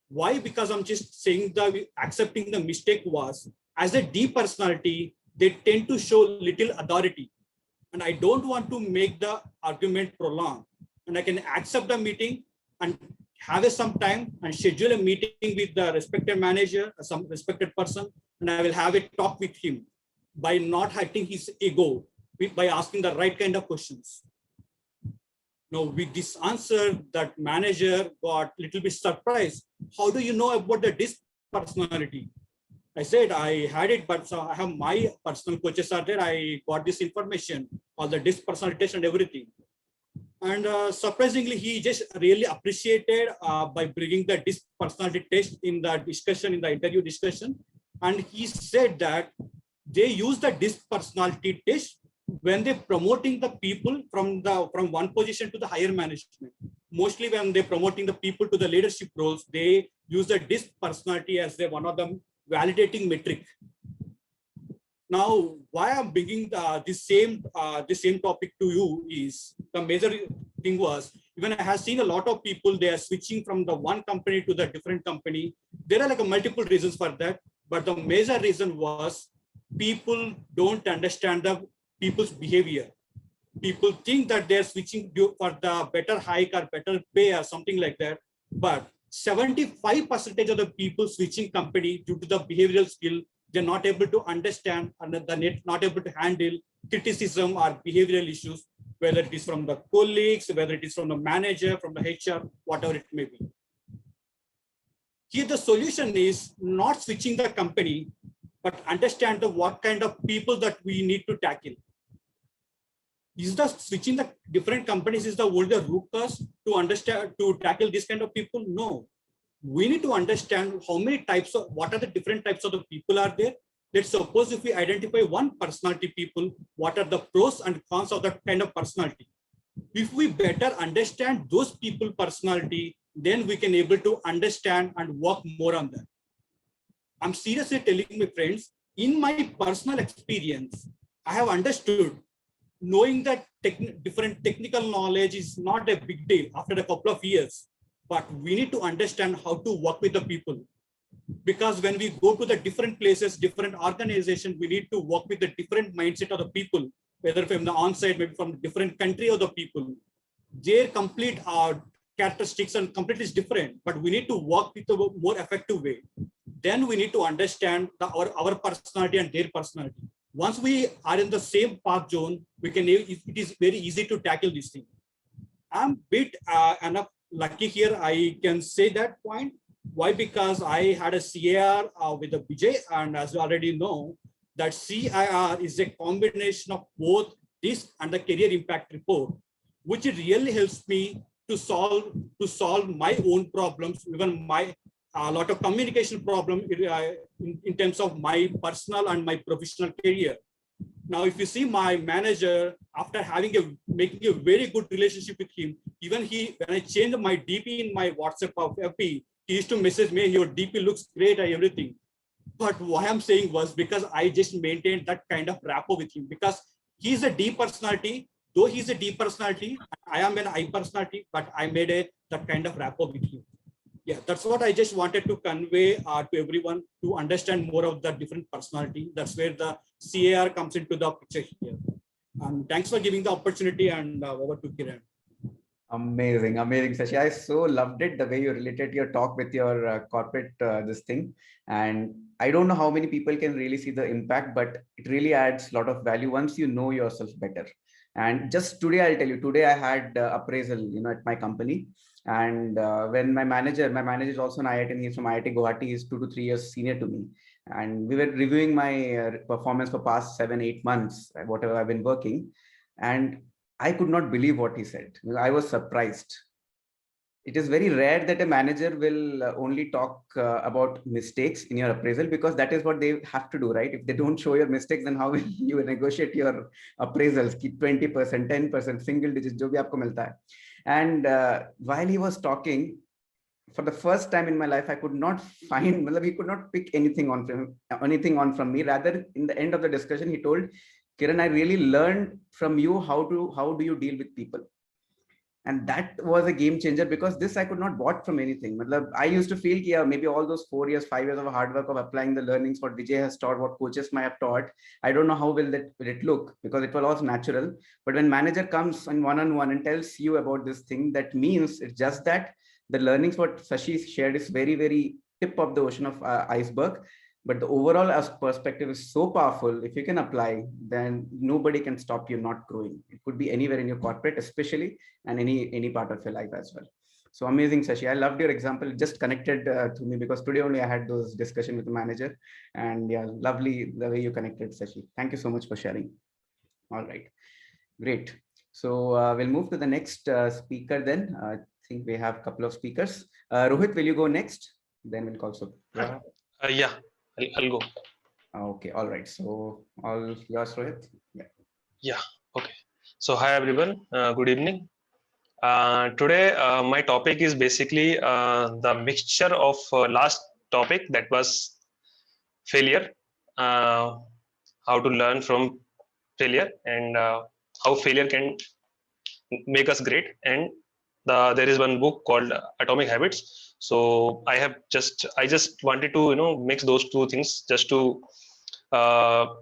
Why? Because I'm just saying that accepting the mistake was, as a D personality, they tend to show little authority. And I don't want to make the argument prolonged. And I can accept the meeting and have some time and schedule a meeting with the respected manager, some respected person, and I will have a talk with him by not hurting his ego, by asking the right kind of questions. Now, with this answer, that manager got a little bit surprised. How do you know about the DISC personality? I said, I had it, but I have my personal coaches are there. I got this information, all the DISC personality test and everything. And surprisingly, he just really appreciated by bringing the DISC personality test in the discussion, in the interview discussion. And he said that they use the DISC personality test when they're promoting the people from one position to the higher management. Mostly when they're promoting the people to the leadership roles, they use the DISC personality as one of the validating metric. Now, why I'm bringing this same topic to you is the major thing was, even I have seen a lot of people, they are switching from the one company to the different company. There are like multiple reasons for that, but the major reason was people don't understand the people's behavior. People think that they're switching for the better hike or better pay or something like that, but 75% of the people switching company due to the behavioral skill, they're not able to understand and they're not able to handle criticism or behavioral issues, whether it is from the colleagues, whether it is from the manager, from the HR, whatever it may be. Here the solution is not switching the company, but understand what kind of people that we need to tackle. Is the switching the different companies is the older root cause to understand, to tackle this kind of people? No. We need to understand how many types of, what are the different types of the people are there. Let's suppose if we identify one personality people, what are the pros and cons of that kind of personality? If we better understand those people personality, then we can able to understand and work more on that. I'm seriously telling my friends, in my personal experience, I have understood knowing that different technical knowledge is not a big deal after a couple of years, but we need to understand how to work with the people. Because when we go to the different places, different organizations, we need to work with the different mindset of the people, whether from the on-site, maybe from a different country of the people. Their complete characteristics and completely different, but we need to work with a more effective way. Then we need to understand our personality and their personality. Once we are in the same path zone, it is very easy to tackle this thing. I'm bit enough lucky here, I can say that point. Why? Because I had a CIR with the Vijay, and as you already know, that CIR is a combination of both this and the career impact report, which really helps me to solve my own problems, even my lot of communication problem in terms of my personal and my professional career. Now, if you see my manager, after making a very good relationship with him, even when I changed my DP in my WhatsApp of FP, he used to message me, your DP looks great and everything. But what I'm saying was because I just maintained that kind of rapport with him, because he's a D personality. Though he's a D personality, I am an I personality, but I made that kind of rapport with him. Yeah, that's what I just wanted to convey to everyone to understand more of the different personality. That's where the CAR comes into the picture here. And thanks for giving the opportunity, and over to Kiran. Amazing, amazing, Sashi. I so loved it, the way you related your talk with your corporate this thing. And I don't know how many people can really see the impact, but it really adds a lot of value once you know yourself better. And just today, I'll tell you, today I had appraisal, at my company. And when my manager is also an IIT, and he's from IIT Guwahati, he's 2 to 3 years senior to me. And we were reviewing my performance for past 7-8 months, whatever I've been working. And I could not believe what he said. I was surprised. It is very rare that a manager will only talk about mistakes in your appraisal, because that is what they have to do, right? If they don't show your mistakes, then how will you negotiate your appraisals? 20%, 10%, single digits, jo bhi aapko milta hai. And while he was talking, for the first time in my life, I could not find, he could not pick anything on from me. Rather, in the end of the discussion, he told, Kiran, I really learned from you how do you deal with people. And that was a game changer, because this I could not bought from anything. I used to feel, yeah, maybe all those 4 years, 5 years of hard work of applying the learnings, what Vijay has taught, what coaches might have taught, I don't know how will it look, because it was all natural. But when manager comes on one-on-one and tells you about this thing, that means it's just that the learnings what Sashi shared is very, very tip of the ocean of iceberg. But the overall perspective is so powerful. If you can apply, then nobody can stop you not growing. It could be anywhere in your corporate, especially, and any part of your life as well. So amazing, Sashi. I loved your example. It just connected to me, because today only I had those discussion with the manager, and yeah, lovely the way you connected, Sashi. Thank you so much for sharing. All right, great. So we'll move to the next speaker then. I think we have a couple of speakers. Rohit, will you go next? Then we'll call so. Yeah. I'll go. Okay, all right. So all yours, Rohit. Yeah. Okay. So hi everyone. Good evening. Today my topic is basically the mixture of last topic, that was failure, how to learn from failure, and how failure can make us great. And there is one book called Atomic Habits. So I just wanted to mix those two things, just to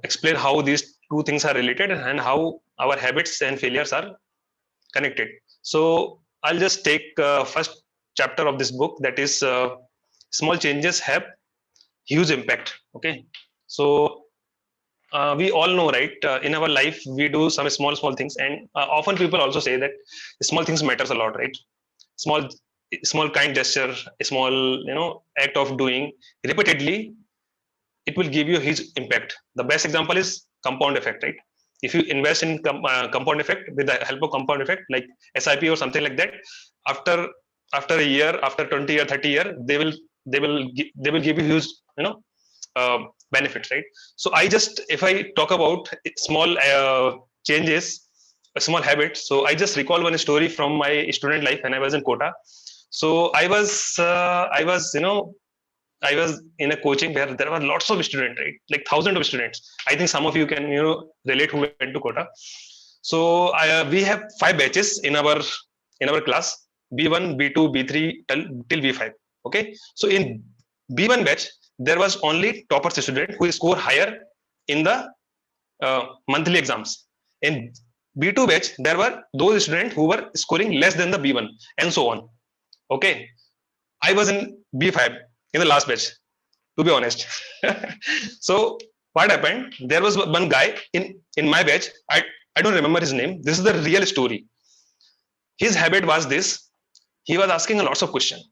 explain how these two things are related and how our habits and failures are connected. So I'll just take first chapter of this book, that is small changes have huge impact. Okay, so we all know, right? In our life, we do some small things, and often people also say that small things matters a lot, right? Small kind gesture, a small act of doing repeatedly, it will give you a huge impact. The best example is compound effect, right? If you invest in compound effect with the help of compound effect like SIP or something like that, after a year, after 20 or 30 years, they will give you huge benefits, right? So if I talk about small changes, a small habit, so I just recall one story from my student life when I was in Kota. So I was in a coaching where there were lots of students, right? Like thousands of students. I think some of you can relate who went to Kota. So we have 5 batches in our class: B1, B2, B3 till B5. Okay. So in B1 batch, there was only topper student who scored higher in the monthly exams. In B2 batch, there were those students who were scoring less than the B1, and so on. Okay, I was in B5 in the last batch, to be honest. So what happened? There was one guy in my batch. I don't remember his name. This is the real story. His habit was this: he was asking a lots of questions.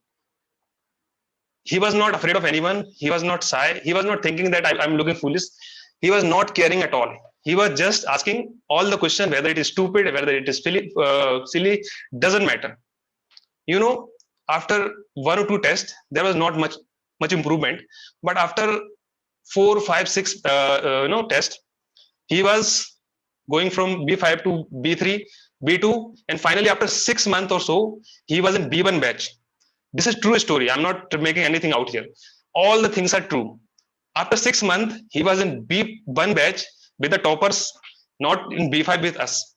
He was not afraid of anyone. He was not shy. He was not thinking that I'm looking foolish. He was not caring at all. He was just asking all the questions, whether it is stupid, whether it is silly, doesn't matter. You know, after 1 or 2 tests, there was not much improvement. But after 4, 5, 6 tests, he was going from B5 to B3, B2, and finally after 6 months or so, he was in B1 batch. This is true story. I'm not making anything out here. All the things are true. After 6 months, he was in B1 batch with the toppers, not in B5 with us.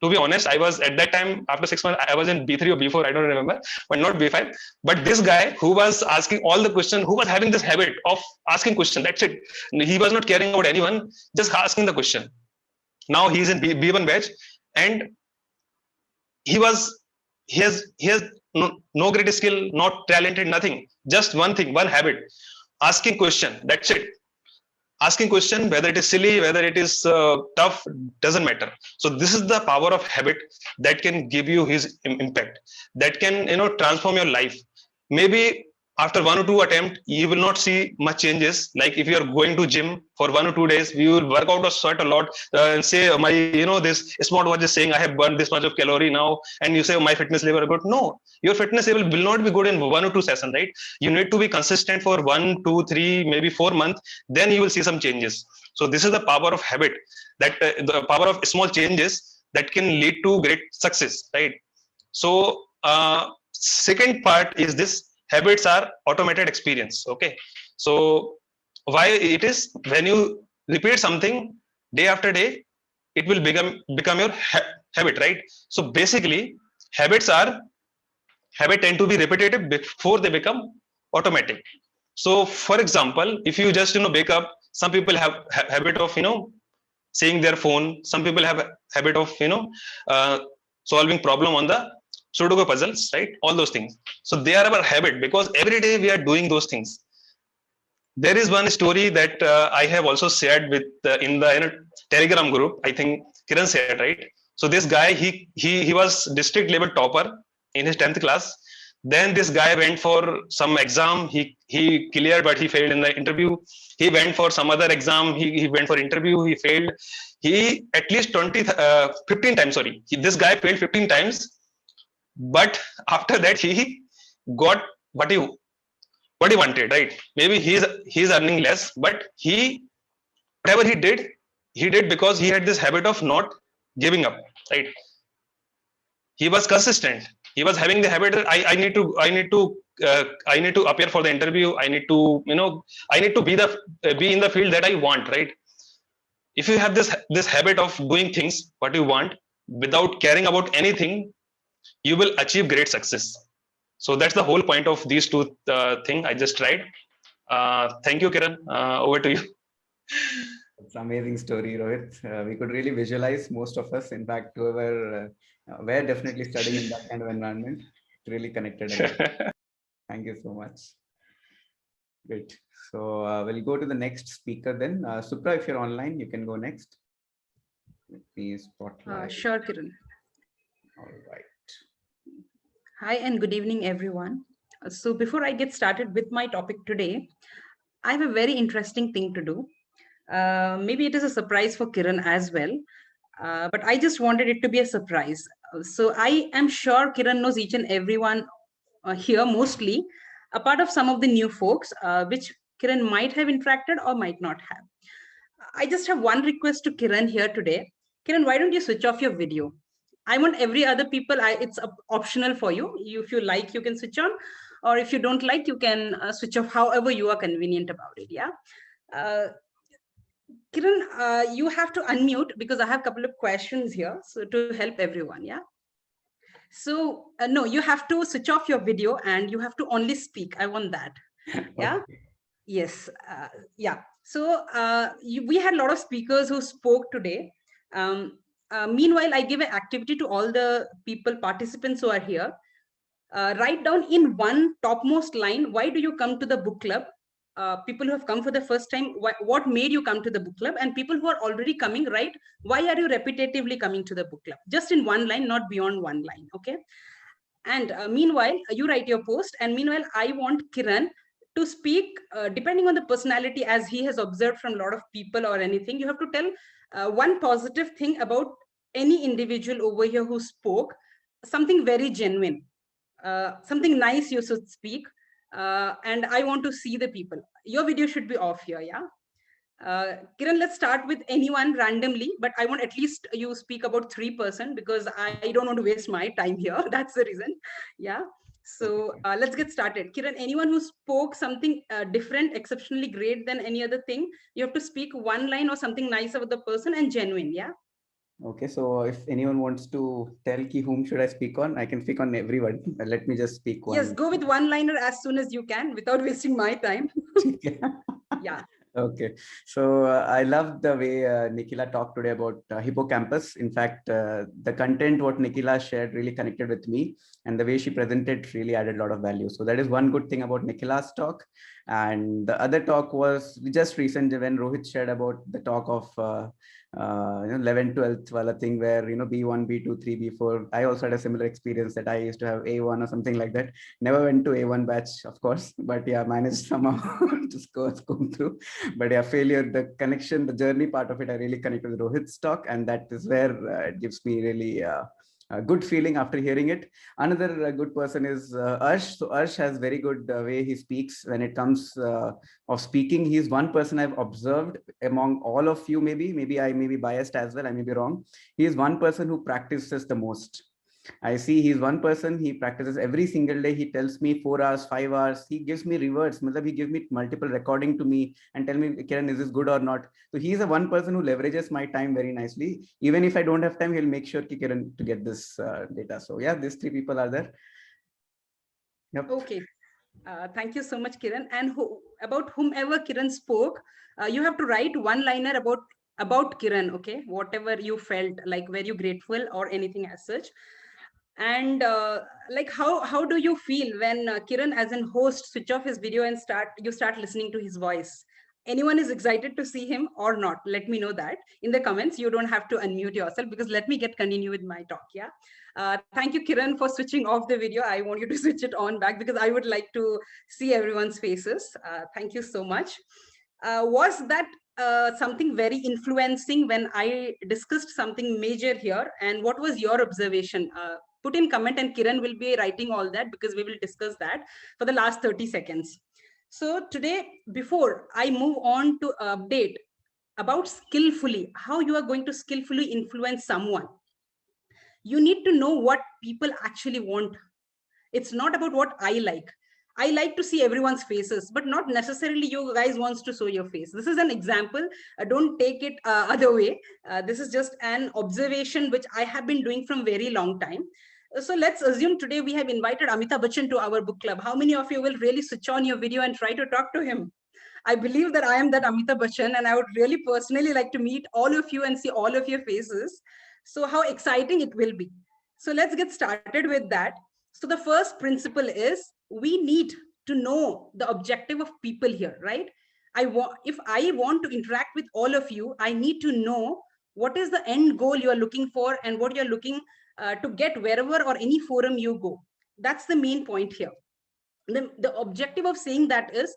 To be honest, I was at that time, after 6 months, I was in B3 or B4, I don't remember, but not B5. But this guy who was asking all the questions, who was having this habit of asking questions, that's it. He was not caring about anyone, just asking the question. Now he's in B1 batch, and he has no great skill, not talented, nothing. Just one thing, one habit, asking question. That's it. Asking question, whether it is silly, whether it is tough, doesn't matter. So this is the power of habit that can give you his impact, that can transform your life. Maybe after 1 or 2 attempts, you will not see much changes. Like if you are going to gym for 1 or 2 days, you will work out or sweat a lot and say, my, this smartwatch is saying I have burned this much of calorie now, and you say, oh, my fitness level is good. No, your fitness level will not be good in 1 or 2 sessions, right? You need to be consistent for 1, 2, 3, maybe 4 months. Then you will see some changes. So this is the power of habit, that the power of small changes that can lead to great success, right? So second part is this: habits are automated experience. Okay, so why it is, when you repeat something day after day, it will become your habit, right? So basically, habit tend to be repetitive before they become automatic. So for example, if you just wake up, some people have habit of seeing their phone. Some people have a habit of solving problem on the Sudoku puzzles, right? All those things. So they are our habit because every day we are doing those things. There is one story that I have also shared with in the Telegram group. I think Kiran shared, right? So this guy, he was district level topper in his 10th class. Then this guy went for some exam. He cleared, but he failed in the interview. He went for some other exam. He went for interview. He failed. He at least 15 times. Sorry, this guy failed 15 times. But after that, he got what he wanted, right? Maybe he's earning less, but whatever he did because he had this habit of not giving up, right? He was consistent. He was having the habit that I need to appear for the interview. I need to be in the field that I want, right? If you have this habit of doing things what you want without caring about anything, you will achieve great success. So that's the whole point of these two things I just tried. Thank you, Kiran. Over to you. It's an amazing story, Rohit. We could really visualize, most of us, in fact, whoever were definitely studying in that kind of environment, it really connected. Thank you so much. Great. So we'll go to the next speaker then. Supra, if you're online, you can go next. Let me spotlight. Sure, Kiran. All right. Hi and good evening, everyone. So before I get started with my topic today, I have a very interesting thing to do. Maybe it is a surprise for Kiran as well, but I just wanted it to be a surprise. So I am sure Kiran knows each and everyone here mostly, apart of some of the new folks, which Kiran might have interacted or might not have. I just have one request to Kiran here today. Kiran, why don't you switch off your video? I want every other people, it's optional for you. If you like, you can switch on, or if you don't like, you can switch off however you are convenient about it, yeah? Kiran, you have to unmute because I have a couple of questions here, so to help everyone, yeah? So, no, you have to switch off your video and you have to only speak. I want that, yeah? Okay. Yes, yeah. So we had a lot of speakers who spoke today. Meanwhile, I give an activity to all the participants who are here. write down in one topmost line, why do you come to the book club? People who have come for the first time, what made you come to the book club? And people who are already coming, right? Why are you repetitively coming to the book club? Just in one line, not beyond one line, okay? And meanwhile, you write your post. And meanwhile, I want Kiran to speak, depending on the personality, as he has observed from a lot of people or anything, you have to tell one positive thing about any individual over here who spoke, something very genuine, something nice you should speak. And I want to see the people. Your video should be off here, yeah? Kiran, let's start with anyone randomly, but I want at least you speak about 3% because I don't want to waste my time here. That's the reason. Yeah. So let's get started. Kiran, anyone who spoke something different, exceptionally great than any other thing, you have to speak one line or something nice about the person and genuine. Yeah. Okay, so if anyone wants to tell ki whom should I speak on, I can speak on everyone. Let me just speak one. Yes, go with one liner as soon as you can without wasting my time. Yeah. Okay, so I love the way Nikhila talked today about hippocampus. In fact, the content what Nikhila shared really connected with me, and the way she presented really added a lot of value. So that is one good thing about Nikhila's talk. And the other talk was just recent when Rohit shared about the talk of 11th, 12th wala thing where B1, B2, 3, B4. I also had a similar experience that I used to have A1 or something like that. Never went to A1 batch, of course, but yeah, managed somehow to score through. But yeah, failure, the connection, the journey part of it, I really connected with Rohit's talk, and that is where it gives me really a good feeling after hearing it. Another good person is Arsh. So Arsh has very good way he speaks when it comes of speaking. He's one person I've observed among all of you. Maybe I may be biased as well. I may be wrong. He is one person who practices the most. I see he's one person, he practices every single day. He tells me 4 hours, 5 hours. He gives me rewards. He gives me multiple recording to me and tell me, Kiran, is this good or not? So he's the one person who leverages my time very nicely. Even if I don't have time, he'll make sure Kiran to get this data. So yeah, these 3 people are there. Yep. Okay. Thank you so much, Kiran. And about whomever Kiran spoke, you have to write one liner about Kiran, okay? Whatever you felt, like were you grateful or anything as such. And like how do you feel when Kiran as an host switch off his video and you start listening to his voice? Anyone is excited to see him or not? Let me know that in the comments. You don't have to unmute yourself because let me continue with my talk. Yeah. Thank you, Kiran, for switching off the video. I want you to switch it on back because I would like to see everyone's faces. Thank you so much. Was that something very influencing when I discussed something major here? And what was your observation? Put in comment and Kiran will be writing all that because we will discuss that for the last 30 seconds. So today, before I move on to update about skillfully, how you are going to skillfully influence someone, you need to know what people actually want. It's not about what I like. I like to see everyone's faces, but not necessarily you guys wants to show your face. This is an example. Don't take it other way. This is just an observation which I have been doing from very long time. So let's assume today we have invited Amitabh Bachchan to our book club. How many of you will really switch on your video and try to talk to him? I believe that I am that Amitabh Bachchan, and I would really personally like to meet all of you and see all of your faces. So how exciting it will be. So let's get started with that. So the first principle is we need to know the objective of people here, right? If I want to interact with all of you, I need to know what is the end goal you are looking for and what you're looking to get wherever or any forum you go. That's the main point here. The objective of saying that is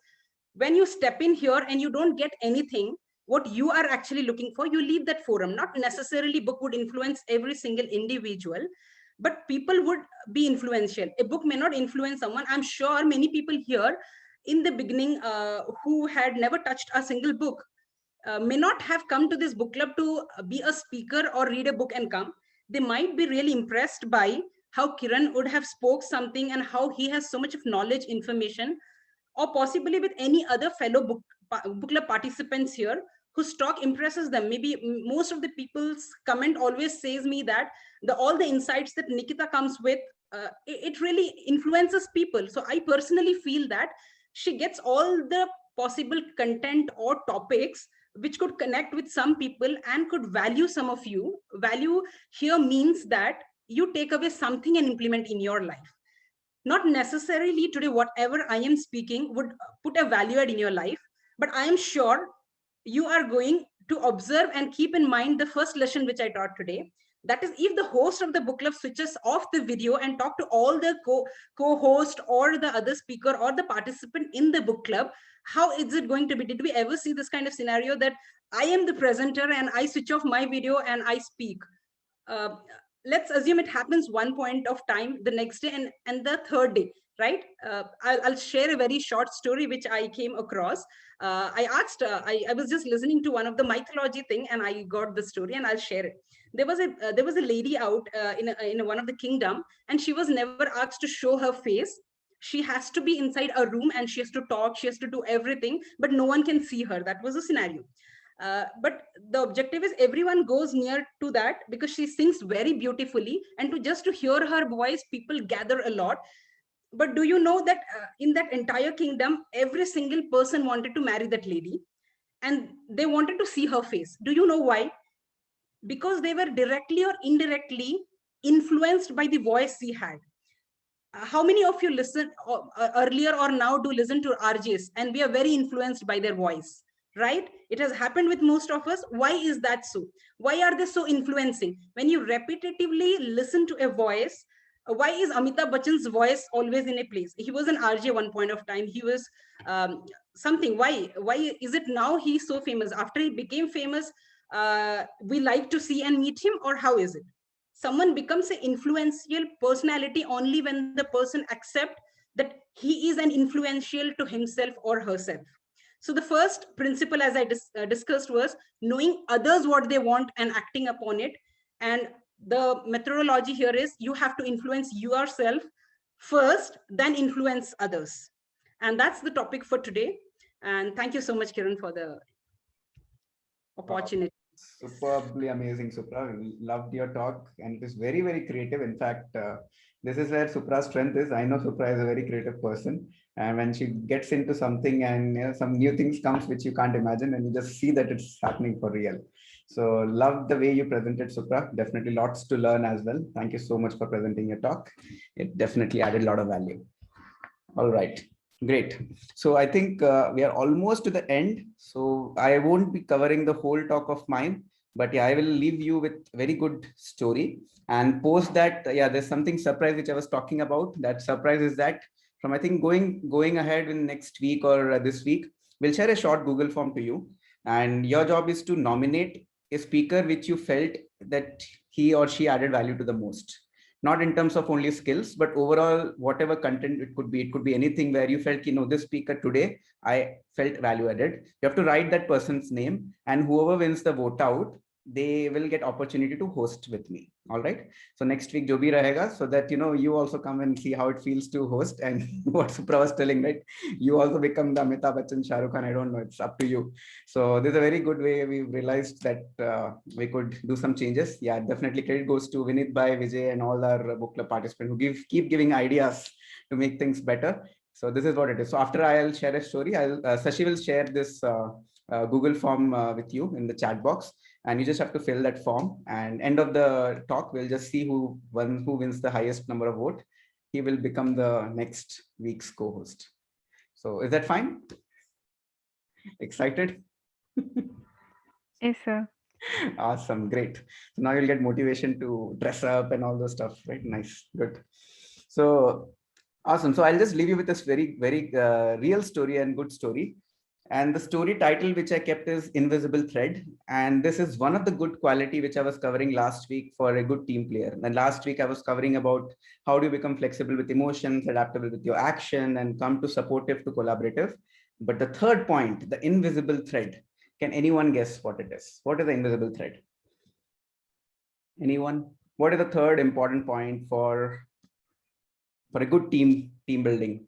when you step in here and you don't get anything, what you are actually looking for, you leave that forum. Not necessarily book would influence every single individual, but people would be influential. A book may not influence someone. I'm sure many people here in the beginning who had never touched a single book may not have come to this book club to be a speaker or read a book and come. They might be really impressed by how Kiran would have spoke something and how he has so much of knowledge, information, or possibly with any other fellow book club participants here whose talk impresses them. Maybe most of the people's comment always says me that all the insights that Nikita comes with, it really influences people. So I personally feel that she gets all the possible content or topics which could connect with some people and could value some of you. Value here means that you take away something and implement in your life. Not necessarily today, whatever I am speaking would put a value add in your life, but I am sure you are going to observe and keep in mind the first lesson which I taught today. That is, if the host of the book club switches off the video and talk to all the co-host or the other speaker or the participant in the book club, how is it going to be? Did we ever see this kind of scenario that I am the presenter and I switch off my video and I speak? Let's assume it happens one point of time, the next day and the third day, right? I'll share a very short story which I came across. I was just listening to one of the mythology thing and I got the story and I'll share it. There was a lady out in one of the kingdom, and she was never asked to show her face. She has to be inside a room and she has to talk, she has to do everything, but no one can see her. That was the scenario. But the objective is everyone goes near to that because she sings very beautifully, and just to hear her voice, people gather a lot. But do you know that in that entire kingdom, every single person wanted to marry that lady and they wanted to see her face? Do you know why? Because they were directly or indirectly influenced by the voice she had. How many of you listened earlier or now do listen to RJs and we are very influenced by their voice? Right? It has happened with most of us. Why is that so? Why are they so influencing? When you repetitively listen to a voice, why is Amitabh Bachchan's voice always in a place? He was an RJ one point of time. He was something. Why is it now he's so famous? After he became famous, we like to see and meet him, or how is it? Someone becomes an influential personality only when the person accepts that he is an influential to himself or herself. So the first principle, as I discussed, was knowing others what they want and acting upon it. And the methodology here is you have to influence yourself first, then influence others. And that's the topic for today. And thank you so much, Kiran, for the opportunity. Superbly amazing, Supra. Loved your talk, and it is very, very creative. In fact, this is where Supra's strength is. I know Supra is a very creative person, and when she gets into something and some new things comes which you can't imagine, and you just see that it's happening for real. So love the way you presented, Supra. Definitely lots to learn as well. Thank you so much for presenting your talk. It definitely added a lot of value. All right. Great. So I think we are almost to the end. So I won't be covering the whole talk of mine, but yeah, I will leave you with very good story. And post that, yeah, there's something surprise which I was talking about. That surprise is that from I think going ahead in next week or this week, we'll share a short Google form to you. And your job is to nominate a speaker which you felt that he or she added value to the most. Not in terms of only skills, but overall, whatever content it could be anything where you felt, this speaker today, I felt value added. You have to write that person's name, and whoever wins the vote out, they will get opportunity to host with me. All right. So next week, jo bhi rahega, so that, you also come and see how it feels to host, and what Supra was telling, right? You also become the Amitabh Bachchan, Shah Rukh Khan. I don't know. It's up to you. So this is a very good way. We realized that we could do some changes. Yeah, definitely credit goes to Vinit Bhai, Vijay, and all our book club participants who keep giving ideas to make things better. So this is what it is. So after I'll share a story, Sashi will share this Google form with you in the chat box. And you just have to fill that form, and end of the talk, we'll just see who wins the highest number of votes. He will become the next week's co-host. So is that fine? Excited? Yes, sir. Awesome. Great. So now you'll get motivation to dress up and all those stuff, right? Nice. Good. So awesome. So I'll just leave you with this very, very real story and good story. And the story title which I kept is Invisible Thread. And this is one of the good quality which I was covering last week for a good team player. And last week I was covering about how do you become flexible with emotions, adaptable with your action, and come to supportive to collaborative. But the third point, the invisible thread, can anyone guess what it is? What is the invisible thread? Anyone? What is the third important point for a good team building?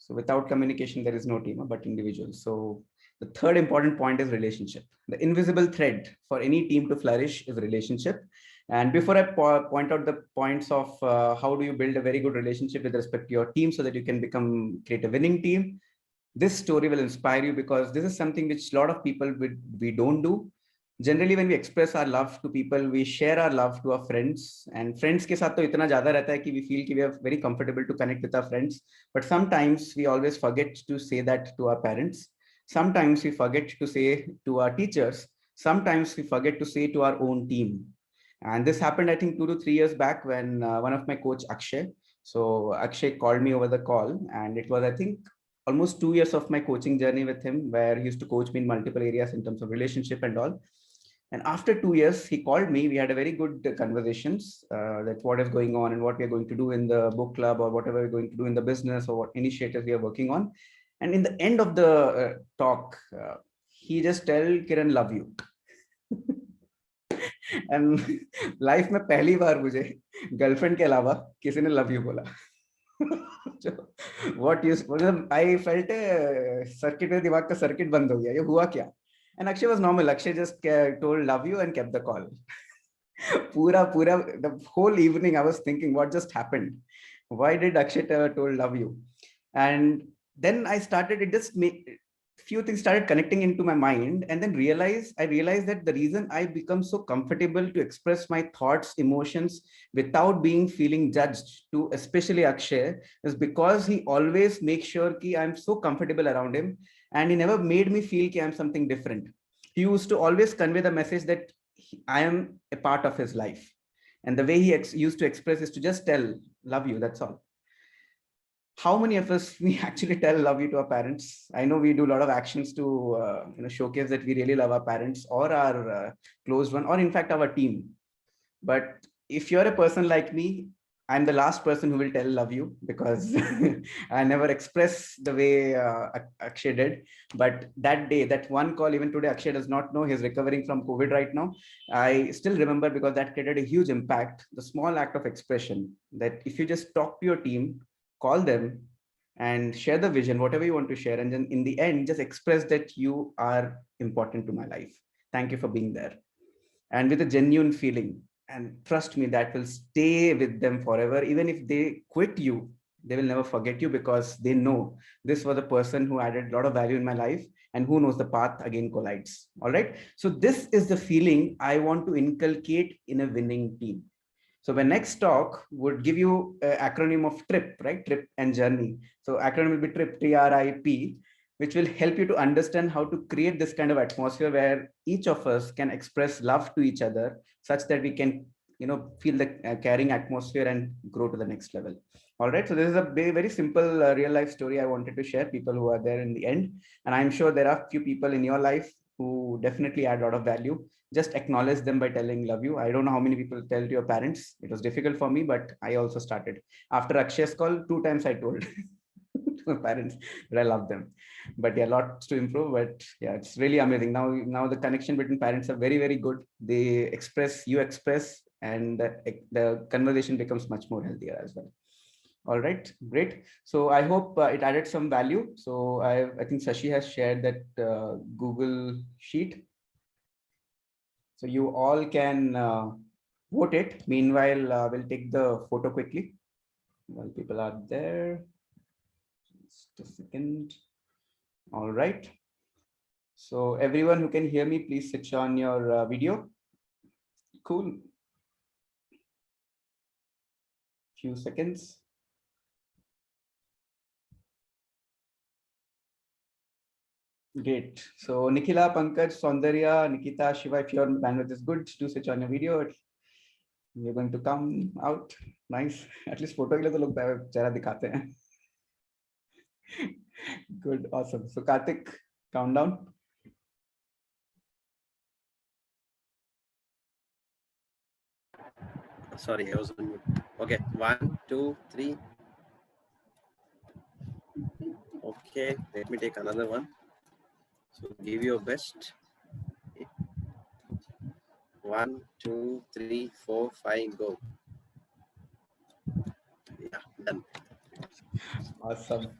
So without communication, there is no team, but individual. So the third important point is relationship. The invisible thread for any team to flourish is relationship. And before I point out the points of how do you build a very good relationship with respect to your team so that you can create a winning team, this story will inspire you, because this is something which a lot of people we don't do. generally when we express our love to people, we share our love to our friends, and friends के साथ तो इतना ज़्यादा रहता है कि we feel कि we are very comfortable to connect with our friends, but sometimes we always forget to say that to our parents. Sometimes we forget to say to our teachers. Sometimes we forget to say to our own team. And this happened, I think, 2 to 3 years back when one of my coach, Akshay. So Akshay called me over the call, and it was, I think, almost 2 years of my coaching journey with him, where he used to coach me in multiple areas in terms of relationship and all. And after 2 years, he called me. We had a very good conversations that what is going on and what we are going to do in the book club, or whatever we're going to do in the business, or what initiatives we are working on. And in the end of the talk, he just tell Kiran, love you. And life में पहली बार मुझे girlfriend के अलावा किसी ने love you बोला. What you, I felt circuit में दिमाग का सर्किट बंद हो गया, ये हुआ क्या? And Akshay was normal. Akshay just told love you and kept the call. The whole evening I was thinking, what just happened? Why did Akshay told love you? And then I started, it just made few things started connecting into my mind, and then I realized that the reason I become so comfortable to express my thoughts, emotions without being feeling judged to especially Akshay is because he always makes sure that I'm so comfortable around him, and he never made me feel that I'm something different. He used to always convey the message that I am a part of his life, and the way he used to express is to just tell love you, that's all. How many of us we actually tell love you to our parents? I know we do a lot of actions to showcase that we really love our parents or our close one, or in fact our team. But if you're a person like me, I'm the last person who will tell love you, because I never express the way Akshay did. But that day, that one call, even today, Akshay does not know, he's recovering from COVID right now. I still remember, because that created a huge impact. The small act of expression, that if you just talk to your team, call them and share the vision, whatever you want to share. And then in the end, just express that you are important to my life. Thank you for being there. And with a genuine feeling, and trust me, that will stay with them forever. Even if they quit you, they will never forget you, because they know this was a person who added a lot of value in my life, and who knows the path again collides. All right. So this is the feeling I want to inculcate in a winning team. So my next talk would give you an acronym of TRIP, right? TRIP and journey. So acronym will be TRIP, TRIP, which will help you to understand how to create this kind of atmosphere where each of us can express love to each other, such that we can, feel the caring atmosphere and grow to the next level. All right. So this is a very, very simple real life story I wanted to share, people who are there in the end. And I'm sure there are a few people in your life who definitely add a lot of value. Just acknowledge them by telling love you. I don't know how many people tell to your parents. It was difficult for me, but I also started. After Akshay's call, 2 times I told to my parents that I love them. But yeah, lots to improve. But yeah, it's really amazing. Now the connection between parents are very, very good. They express, you express, and the conversation becomes much more healthier as well. All right, great. So I hope it added some value. So I think Shashi has shared that Google Sheet. So you all can vote it. Meanwhile, we'll take the photo quickly while people are there. Just a second. All right. So everyone who can hear me, please switch on your video. Cool. Few seconds. Great. So Nikhila, Pankaj, Saundarya, Nikita, Shiva, if your bandwidth is good, do switch on your video. We're going to come out. Nice. At least photo ke liye to log chehra dikhate hain. Good. Awesome. So Karthik, countdown. Sorry, I was on mute. Okay, 1, 2, 3. Okay, let me take another one. So give your best. 1, 2, 3, 4, 5, go. Yeah, done. Awesome.